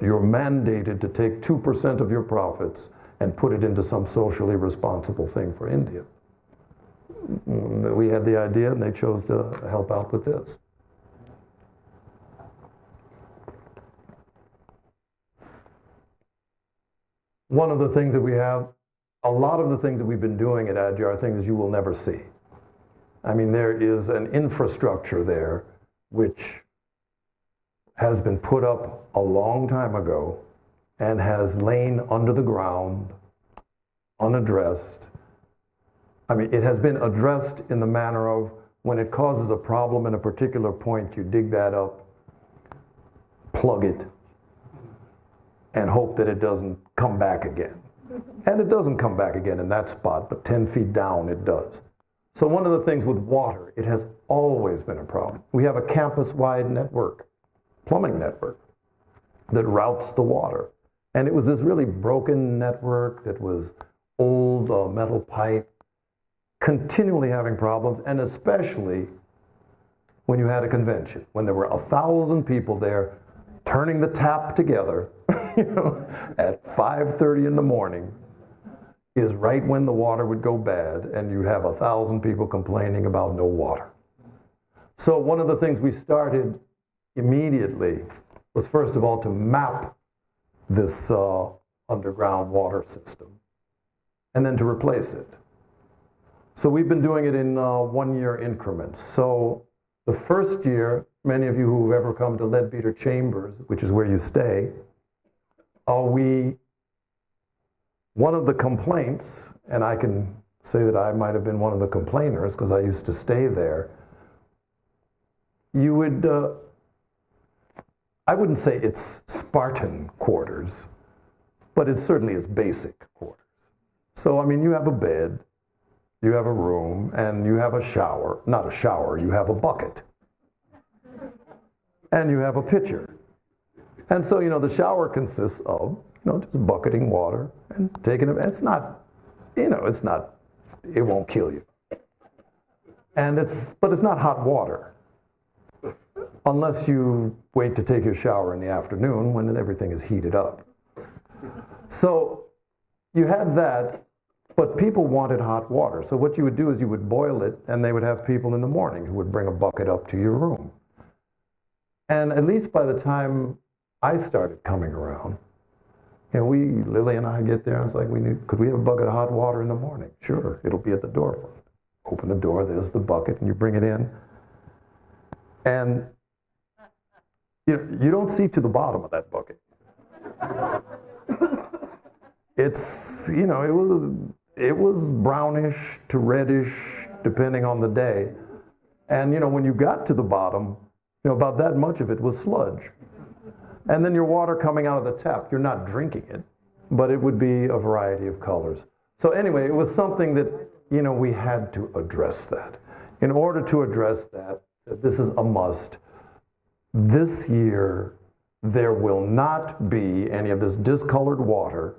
you're mandated to take 2% of your profits and put it into some socially responsible thing for India. We had the idea and they chose to help out with this. One of the things that we have, a lot of the things that we've been doing at Adyar are things you will never see. I mean, there is an infrastructure there which has been put up a long time ago and has lain under the ground, unaddressed. I mean, it has been addressed in the manner of when it causes a problem in a particular point, you dig that up, plug it, and hope that it doesn't come back again. And it doesn't come back again in that spot, but 10 feet down it does. So one of the things with water, it has always been a problem. We have a campus-wide network, plumbing network, that routes the water. And it was this really broken network that was old metal pipe, continually having problems, and especially when you had a convention, when there were 1,000 people there turning the tap together, you know, at 5:30 in the morning, is right when the water would go bad, and you'd have 1,000 people complaining about no water. So one of the things we started immediately was, first of all, to map this underground water system, and then to replace it. So we've been doing it in 1-year increments. So the first year, many of you who've ever come to Leadbeater Chambers, which is where you stay, one of the complaints, and I can say that I might have been one of the complainers because I used to stay there, you would, I wouldn't say it's Spartan quarters, but it certainly is basic quarters. So, I mean, you have a bed, you have a room, and you have a shower. Not a shower, you have a bucket. And you have a pitcher. And so, you know, the shower consists of, you know, just bucketing water and taking it. It's not, you know, it's not, it won't kill you. And but it's not hot water. Unless you wait to take your shower in the afternoon when everything is heated up. So you had that, but people wanted hot water. So what you would do is you would boil it, and they would have people in the morning who would bring a bucket up to your room. And at least by the time I started coming around, you know, Lily and I get there, and it's like, could we have a bucket of hot water in the morning? Sure, it'll be at the door front. Open the door, there's the bucket, and you bring it in. And you don't see to the bottom of that bucket. It's, you know, it was brownish to reddish, depending on the day. And, you know, when you got to the bottom, you know, about that much of it was sludge. And then your water coming out of the tap, you're not drinking it, but it would be a variety of colors. So anyway, it was something that, you know, we had to address that. In order to address that, this is a must. This year, there will not be any of this discolored water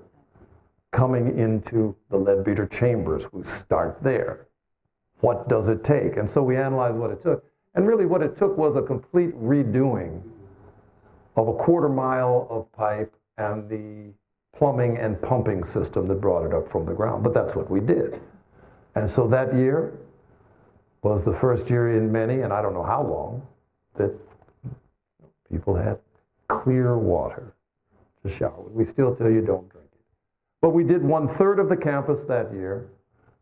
coming into the Leadbeater Chambers. We start there. What does it take? And so we analyzed what it took. And really what it took was a complete redoing of a 1/4 mile of pipe and the plumbing and pumping system that brought it up from the ground. But that's what we did. And so that year was the first year in many, and I don't know how long, that people had clear water to shower with. We still tell you don't drink it. But we did 1/3 of the campus that year.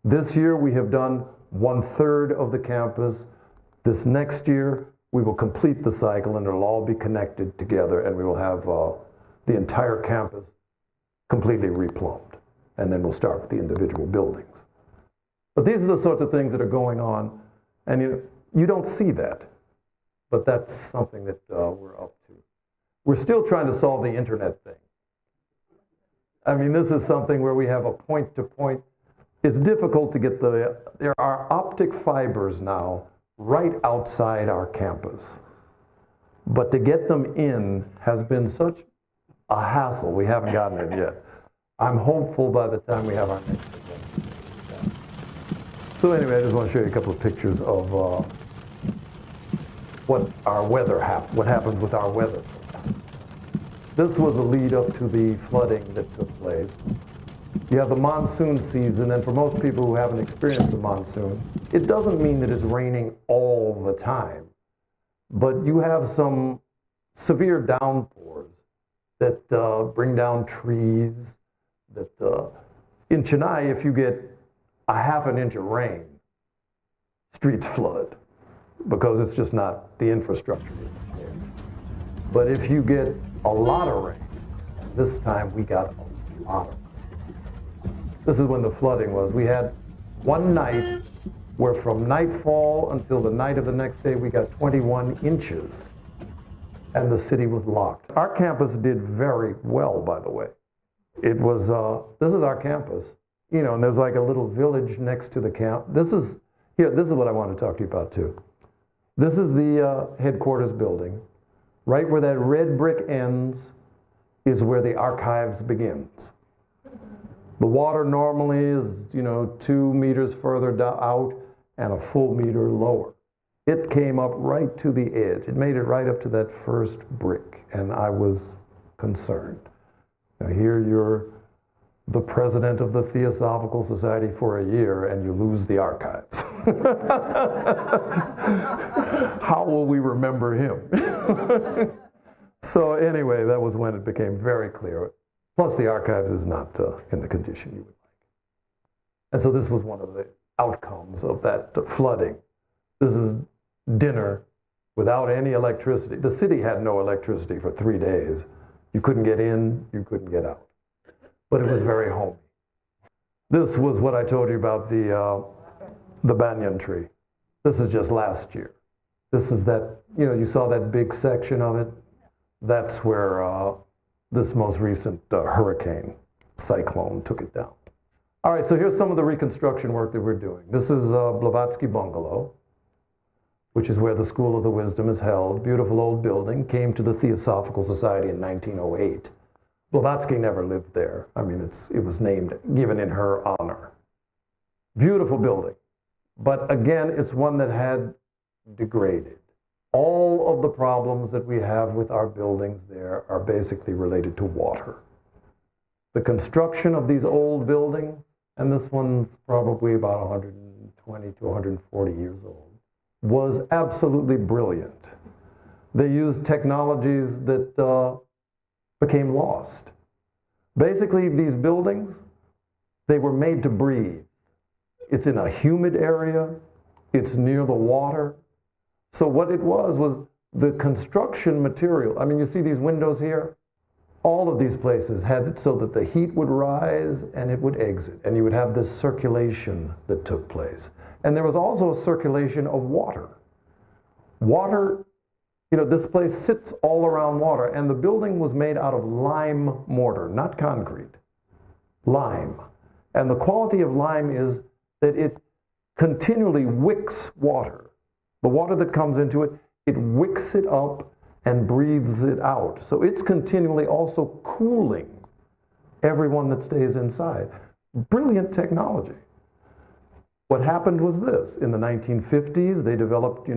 This year we have done 1/3 of the campus. This next year we will complete the cycle, and it'll all be connected together, and we will have the entire campus completely replumbed. And then we'll start with the individual buildings. But these are the sorts of things that are going on, and you don't see that. But that's something that we're up to. We're still trying to solve the internet thing. I mean, this is something where we have a point-to-point. It's difficult to get there are optic fibers now right outside our campus. But to get them in has been such a hassle. We haven't gotten it yet. I'm hopeful by the time we have our next event. So anyway, I just want to show you a couple of pictures of what happens with our weather. This was a lead up to the flooding that took place. You have the monsoon season, and for most people who haven't experienced the monsoon, it doesn't mean that it's raining all the time, but you have some severe downpours that bring down trees, that in Chennai, if you get a half an inch of rain, streets flood, because it's just not, the infrastructure isn't there. But if you get a lot of rain, and this time we got a lot of rain. This is when the flooding was. We had one night where from nightfall until the night of the next day, we got 21 inches, and the city was locked. Our campus did very well, by the way. It was, this is our campus, you know, and there's like a little village next to the camp. This is what I want to talk to you about too. This is the headquarters building. Right where that red brick ends is where the archives begins. The water normally is, 2 meters further out and a full meter lower. It came up right to the edge. It made it right up to that first brick, and I was concerned. Now here you're the president of the Theosophical Society for a year, and you lose the archives. How will we remember him? So anyway, that was when it became very clear. Plus, the archives is not in the condition you would like. And so this was one of the outcomes of that flooding. This is dinner without any electricity. The city had no electricity for 3 days. You couldn't get in, you couldn't get out. But it was very homey. This was what I told you about the banyan tree. This is just last year. This is that, you saw that big section of it. That's where this most recent hurricane, cyclone, took it down. All right, so here's some of the reconstruction work that we're doing. This is Livanski Bungalow, which is where the School of the Wisdom is held. Beautiful old building, came to the Theosophical Society in 1908. Blavatsky never lived there. I mean, it was given in her honor. Beautiful building. But again, it's one that had degraded. All of the problems that we have with our buildings there are basically related to water. The construction of these old buildings, and this one's probably about 120 to 140 years old, was absolutely brilliant. They used technologies that became lost. Basically, these buildings, they were made to breathe. It's in a humid area, it's near the water. So what it was the construction material. I mean, you see these windows here? All of these places had it so that the heat would rise and it would exit, and you would have this circulation that took place. And there was also a circulation of water. Water, this place sits all around water, and the building was made out of lime mortar, not concrete, lime. And the quality of lime is that it continually wicks water. The water that comes into it, it wicks it up and breathes it out. So it's continually also cooling everyone that stays inside. Brilliant technology. What happened was this. In the 1950s, they developed,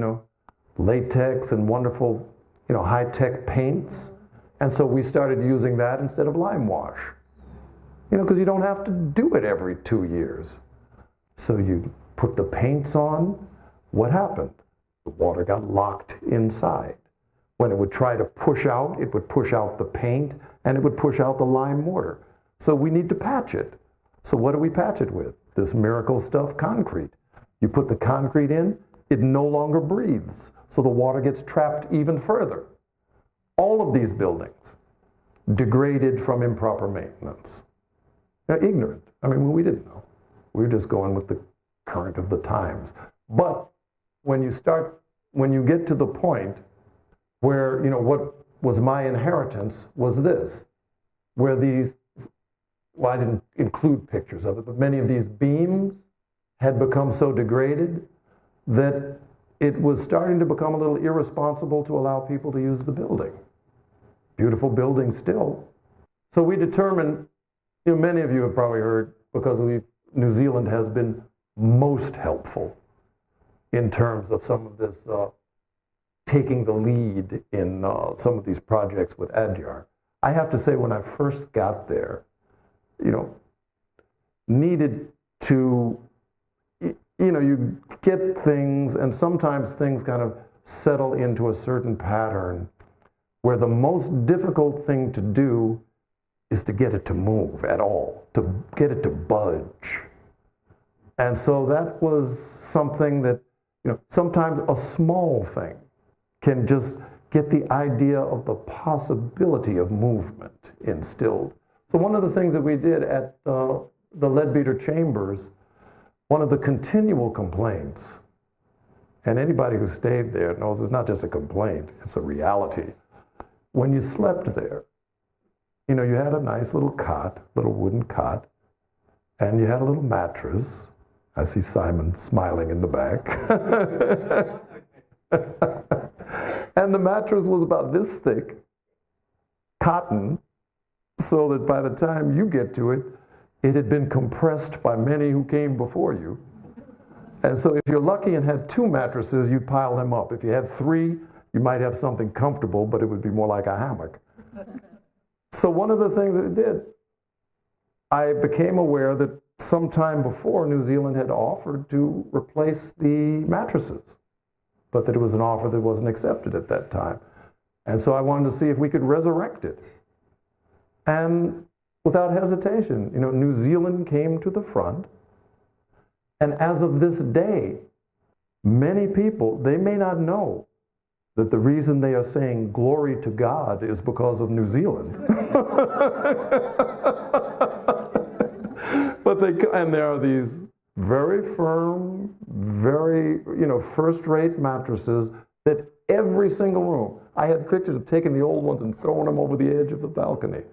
latex and wonderful, high-tech paints. And so we started using that instead of lime wash. Because you don't have to do it every 2 years. So you put the paints on. What happened? The water got locked inside. When it would try to push out, it would push out the paint, and it would push out the lime mortar. So we need to patch it. So what do we patch it with? This miracle stuff, concrete. You put the concrete in, it no longer breathes. So the water gets trapped even further. All of these buildings degraded from improper maintenance. They're ignorant. I mean, we didn't know. We were just going with the current of the times. But when you get to the point where, what was my inheritance was this, where these, well, I didn't include pictures of it, but many of these beams had become so degraded that it was starting to become a little irresponsible to allow people to use the building. Beautiful building still. So we determined, many of you have probably heard, because New Zealand has been most helpful in terms of some of this taking the lead in some of these projects with Adyar. I have to say, when I first got there, needed to, you get things, and sometimes things kind of settle into a certain pattern where the most difficult thing to do is to get it to move at all, to get it to budge. And so that was something that, sometimes a small thing can just get the idea of the possibility of movement instilled. So one of the things that we did at the Leadbeater Chambers, one of the continual complaints, and anybody who stayed there knows it's not just a complaint, it's a reality. When you slept there, you had a nice little cot, little wooden cot, and you had a little mattress. I see Simon smiling in the back. And the mattress was about this thick, cotton, so that by the time you get to it, it had been compressed by many who came before you. And so if you're lucky and had 2 mattresses, you'd pile them up. If you had 3, you might have something comfortable, but it would be more like a hammock. So one of the things that it did, I became aware that sometime before, New Zealand had offered to replace the mattresses, but that it was an offer that wasn't accepted at that time. And so I wanted to see if we could resurrect it. And without hesitation, New Zealand came to the front. And as of this day, many people, they may not know that the reason they are saying glory to God is because of New Zealand. And there are these very firm, very, first-rate mattresses that every single room, I had pictures of taking the old ones and throwing them over the edge of the balcony.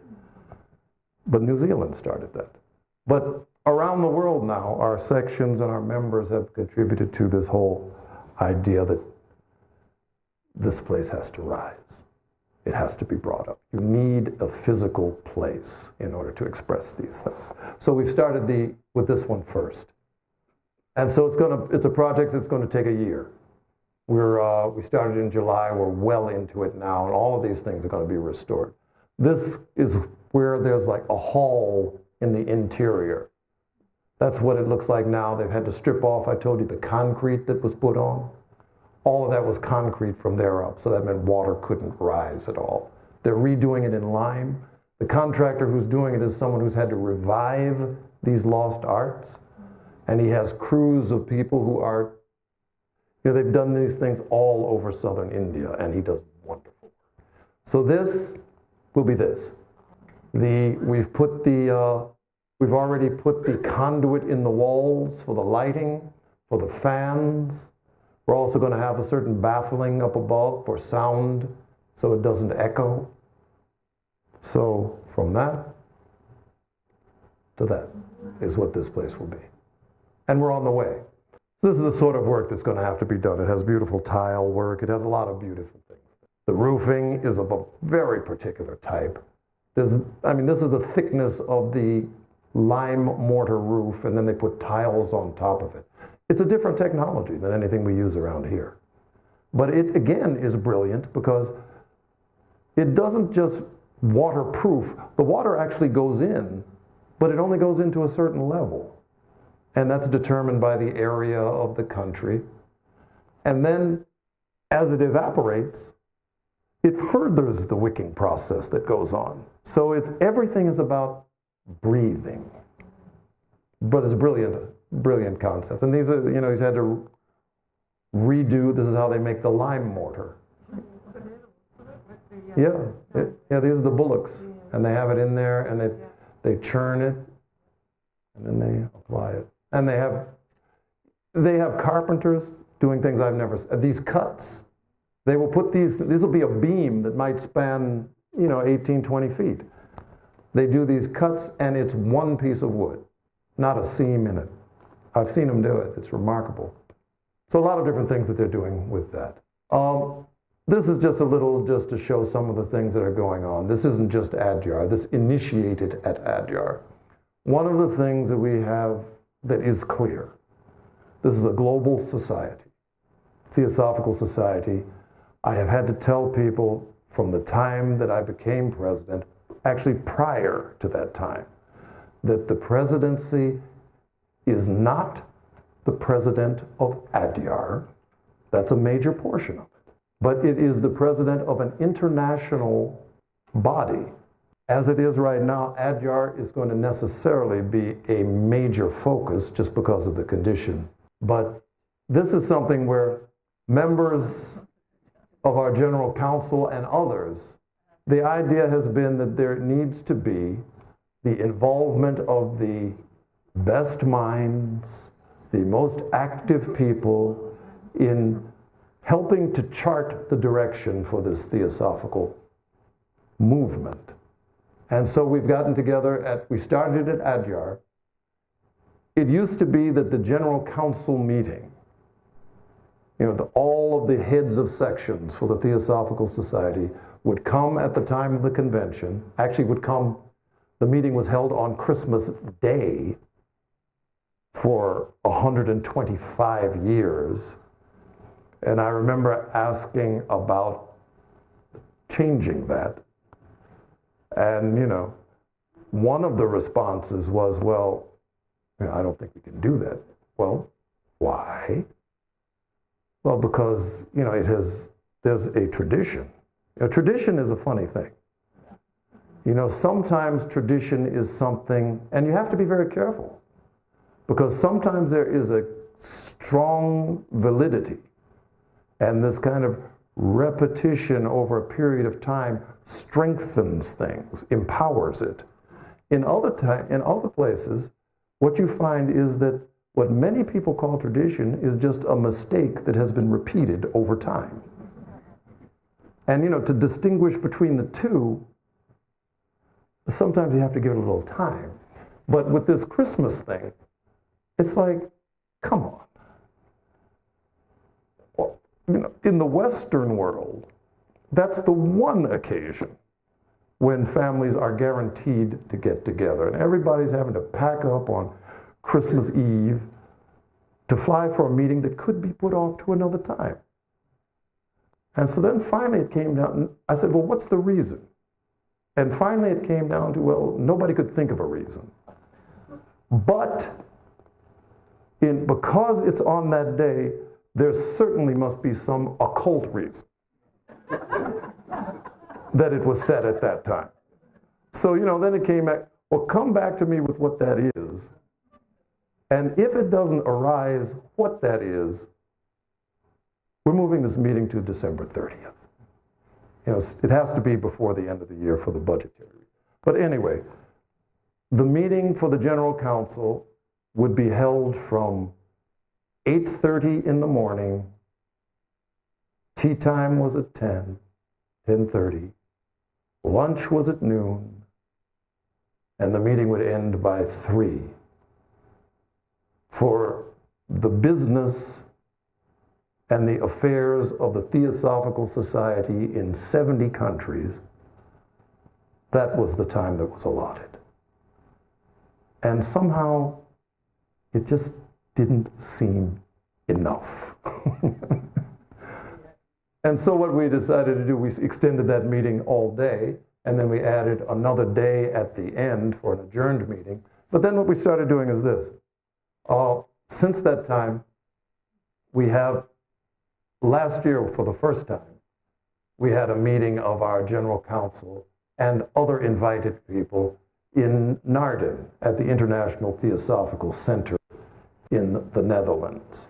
But New Zealand started that. But around the world now, our sections and our members have contributed to this whole idea that this place has to rise. It has to be brought up. You need a physical place in order to express these things. So we've started with this one first. And so it's a project that's going to take a year. We started in July, we're well into it now, and all of these things are going to be restored. This is where there's like a hall in the interior. That's what it looks like now. They've had to strip off, I told you, the concrete that was put on. All of that was concrete from there up, so that meant water couldn't rise at all. They're redoing it in lime. The contractor who's doing it is someone who's had to revive these lost arts, and he has crews of people who are, they've done these things all over southern India, and he does wonderful work. So this will be this. We've already put the conduit in the walls for the lighting, for the fans. We're also going to have a certain baffling up above for sound so it doesn't echo. So from that to that is what this place will be. And we're on the way. This is the sort of work that's going to have to be done. It has beautiful tile work. It has a lot of beautiful things. The roofing is of a very particular type. This is the thickness of the lime mortar roof, and then they put tiles on top of it. It's a different technology than anything we use around here. But it, again, is brilliant because it doesn't just waterproof. The water actually goes in, but it only goes into a certain level. And that's determined by the area of the country. And then, as it evaporates, it furthers the wicking process that goes on. So everything is about breathing. But it's brilliant concept. And these are, he's had to redo, this is how they make the lime mortar. Yeah, these are the bullocks. And they have it in there, and they churn it, and then they apply it. And they have carpenters doing things I've never seen. These cuts, They will put these will be a beam that might span, 18, 20 feet. They do these cuts, and it's one piece of wood, not a seam in it. I've seen them do it. It's remarkable. So a lot of different things that they're doing with that. This is just a little, just to show some of the things that are going on. This isn't just Adyar. This initiated at Adyar. One of the things that we have that is clear, this is a global society, Theosophical society. I have had to tell people from the time that I became president, actually prior to that time, that the presidency is not the president of Adyar. That's a major portion of it. But it is the president of an international body. As it is right now, Adyar is going to necessarily be a major focus just because of the condition. But this is something where members of our General Council and others, the idea has been that there needs to be the involvement of the best minds, the most active people in helping to chart the direction for this Theosophical movement. And so we've gotten together we started at Adyar. It used to be that the General Council meeting, all of the heads of sections for the Theosophical Society would come at the time of the convention, actually would come, the meeting was held on Christmas Day for 125 years. And I remember asking about changing that. And, one of the responses was, well, I don't think we can do that. Well, why? Well, because, there's a tradition. Tradition is a funny thing. Sometimes tradition is something, and you have to be very careful, because sometimes there is a strong validity, and this kind of repetition over a period of time strengthens things, empowers it. In other places, what you find is that what many people call tradition is just a mistake that has been repeated over time. And to distinguish between the two, sometimes you have to give it a little time. But with this Christmas thing, it's like, come on. Well, in the Western world, that's the one occasion when families are guaranteed to get together. And everybody's having to pack up on Christmas Eve to fly for a meeting that could be put off to another time. And so then finally it came down, I said, well, what's the reason? And finally it came down to, well, nobody could think of a reason. But because it's on that day, there certainly must be some occult reason that it was set at that time. So, then it came back, well, come back to me with what that is. And if it doesn't arise what that is, we're moving this meeting to December 30th. It has to be before the end of the year for the budgetary. But anyway, the meeting for the General Council would be held from 8:30 in the morning. Tea time was at 10:30. Lunch was at noon. And the meeting would end by 3. For the business and the affairs of the Theosophical Society in 70 countries, that was the time that was allotted. And somehow, it just didn't seem enough. And so what we decided to do, we extended that meeting all day, and then we added another day at the end for an adjourned meeting. But then what we started doing is this. Since that time, we have, last year for the first time, we had a meeting of our General Council and other invited people in Naarden at the International Theosophical Center in the Netherlands,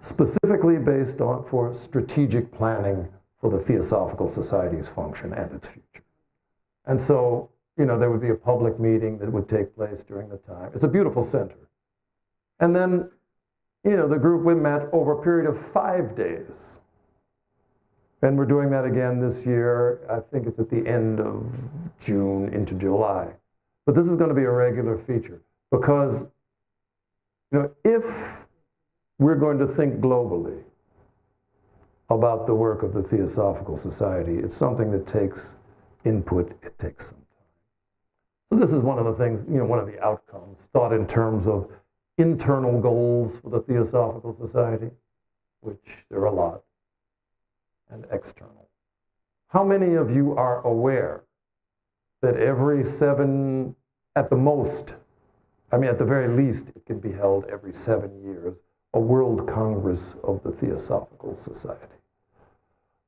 specifically based on for strategic planning for the Theosophical Society's function and its future. And so, there would be a public meeting that would take place during the time. It's a beautiful center. And then, the group we met over a period of 5 days. And we're doing that again this year. I think it's at the end of June into July. But this is going to be a regular feature because, if we're going to think globally about the work of the Theosophical Society, it's something that takes input, it takes some time. So this is one of the things, one of the outcomes, thought in terms of internal goals for the Theosophical Society, which there are a lot, and external. How many of you are aware that every at the very least, it can be held every 7 years, a World Congress of the Theosophical Society?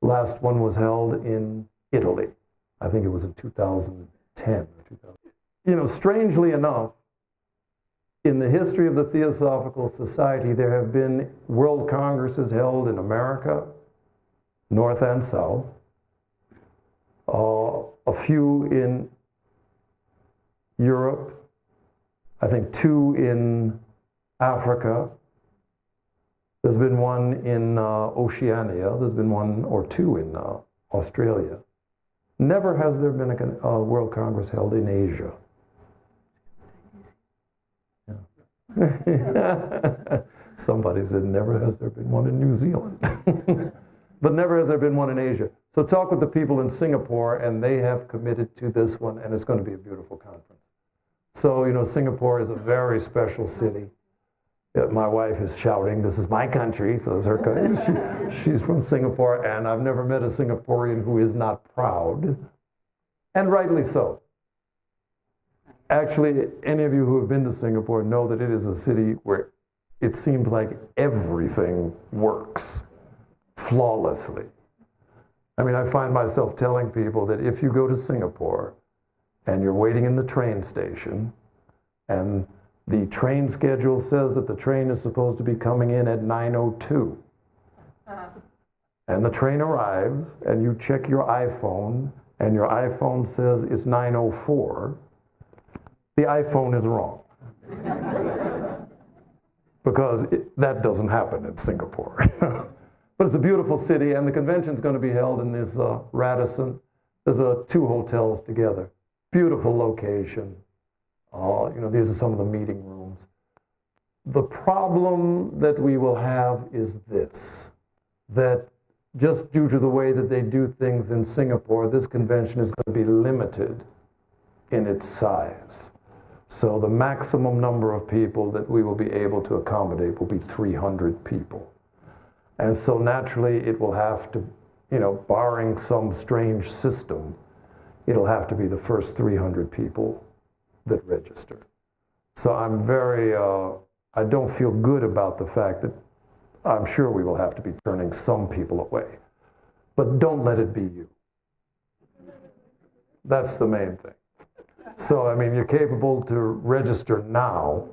Last one was held in Italy. I think it was in 2010. Strangely enough, in the history of the Theosophical Society, there have been World Congresses held in America, North and South, a few in Europe, I think 2 in Africa. There's been one in Oceania. There's been 1 or 2 in Australia. Never has there been a World Congress held in Asia. Yeah. Somebody said, never has there been one in New Zealand. But never has there been one in Asia. So talk with the people in Singapore, and they have committed to this one, and it's going to be a beautiful conference. So, Singapore is a very special city. My wife is shouting, this is my country, so it's her country. She's from Singapore, and I've never met a Singaporean who is not proud, and rightly so. Actually, any of you who have been to Singapore know that it is a city where it seems like everything works flawlessly. I mean, I find myself telling people that if you go to Singapore and you're waiting in the train station and the train schedule says that the train is supposed to be coming in at 9:02, and the train arrives and you check your iPhone and your iPhone says it's 9:04, the iPhone is wrong. Because that doesn't happen in Singapore. But it's a beautiful city, and the convention's going to be held in this Radisson. There's 2 hotels together. Beautiful location. These are some of the meeting rooms. The problem that we will have is this, that just due to the way that they do things in Singapore, this convention is going to be limited in its size. So the maximum number of people that we will be able to accommodate will be 300 people. And so naturally it will have to, barring some strange system, it'll have to be the first 300 people that register. So I'm I don't feel good about the fact that I'm sure we will have to be turning some people away. But don't let it be you. That's the main thing. So, you're capable to register now,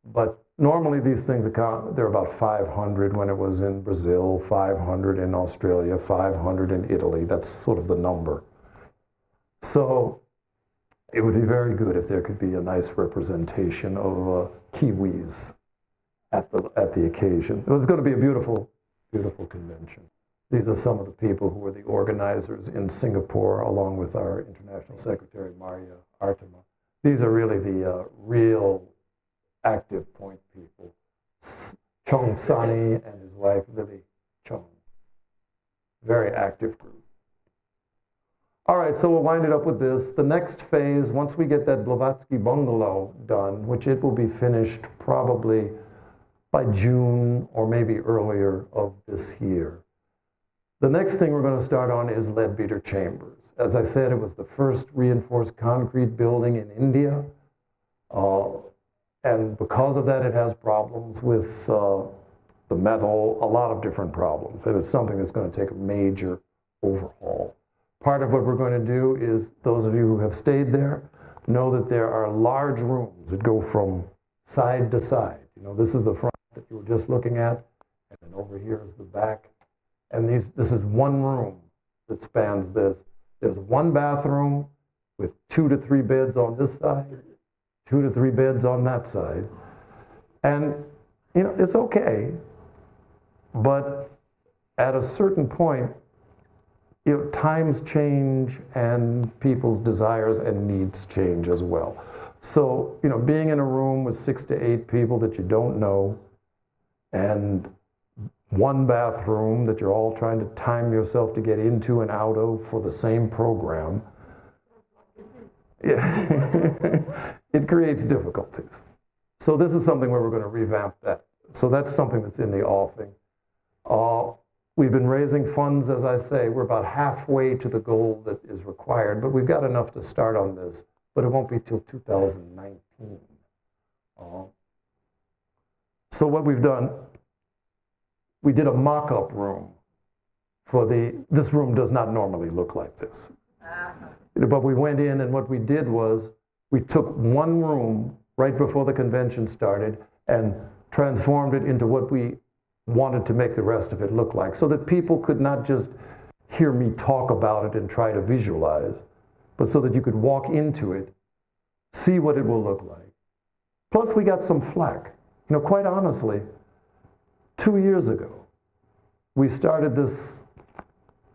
but normally these things they're about 500 when it was in Brazil, 500 in Australia, 500 in Italy. That's sort of the number. So it would be very good if there could be a nice representation of Kiwis at the occasion. It was going to be a beautiful, beautiful convention. These are some of the people who were the organizers in Singapore, along with our International Secretary, Maria Artema. These are really the real active point people. Chong Sani and his wife, Lily Chong. Very active group. All right, so we'll wind it up with this. The next phase, once we get that Livanski Bungalow done, which it will be finished probably by June or maybe earlier of this year. The next thing we're going to start on is Leadbeater Chambers. As I said, it was the first reinforced concrete building in India. And because of that, it has problems with the metal, a lot of different problems. It is something that's going to take a major overhaul. Part of what we're going to do is, those of you who have stayed there know that there are large rooms that go from side to side. This is the front that you were just looking at, and then over here is the back. And this is one room that spans this. There's one bathroom with 2 to 3 beds on this side, 2 to 3 beds on that side. And, it's okay, but at a certain point, times change and people's desires and needs change as well. So, being in a room with 6 to 8 people that you don't know, and one bathroom that you're all trying to time yourself to get into and out of for the same program, it creates difficulties. So this is something where we're going to revamp that. So that's something that's in the offing. We've been raising funds, as I say. We're about halfway to the goal that is required, but we've got enough to start on this, but it won't be till 2019. So what we've done, we did a mock-up room for this room does not normally look like this. But we went in, and what we did was we took one room right before the convention started and transformed it into what we wanted to make the rest of it look like, so that people could not just hear me talk about it and try to visualize, but so that you could walk into it, see what it will look like. Plus, we got some flack. Quite honestly, 2 years ago, we started this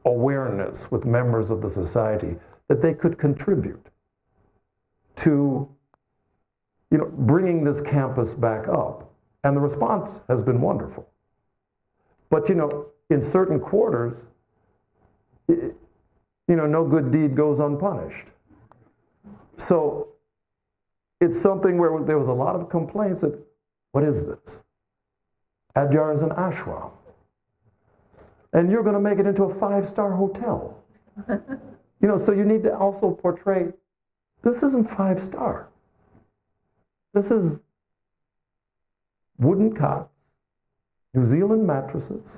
awareness with members of the society that they could contribute to bringing this campus back up. And the response has been wonderful. But, in certain quarters, no good deed goes unpunished. So it's something where there was a lot of complaints that, what is this? Adyar is an ashram. And you're going to make it into a 5-star hotel. So you need to also portray, this isn't 5-star. This is wooden cots, New Zealand mattresses.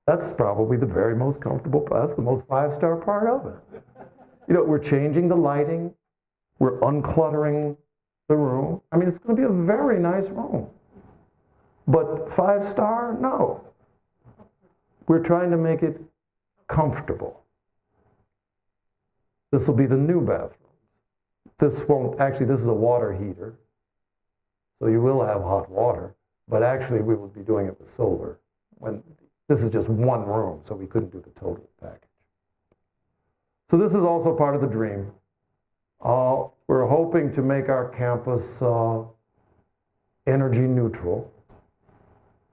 That's probably the very most comfortable, that's the most 5-star part of it. We're changing the lighting. We're uncluttering the room. It's going to be a very nice room. But 5-star, no. We're trying to make it comfortable. This will be the new bathroom. This is a water heater. So you will have hot water, but actually we will be doing it with solar. This is just one room, so we couldn't do the total package. So this is also part of the dream. We're hoping to make our campus energy neutral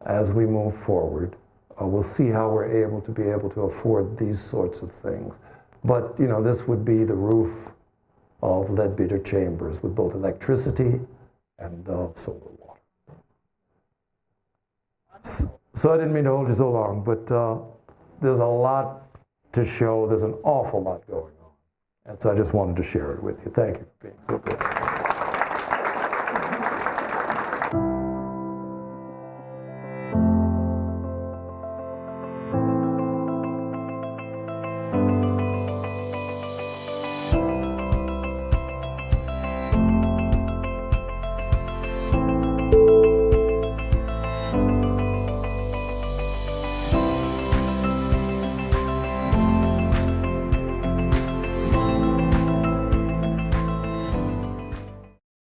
as we move forward. We'll see how we're able to afford these sorts of things. But, this would be the roof of Leadbeater Chambers with both electricity and solar water. So I didn't mean to hold you so long, but there's a lot to show. There's an awful lot going on. And so I just wanted to share it with you. Thank you for being so good.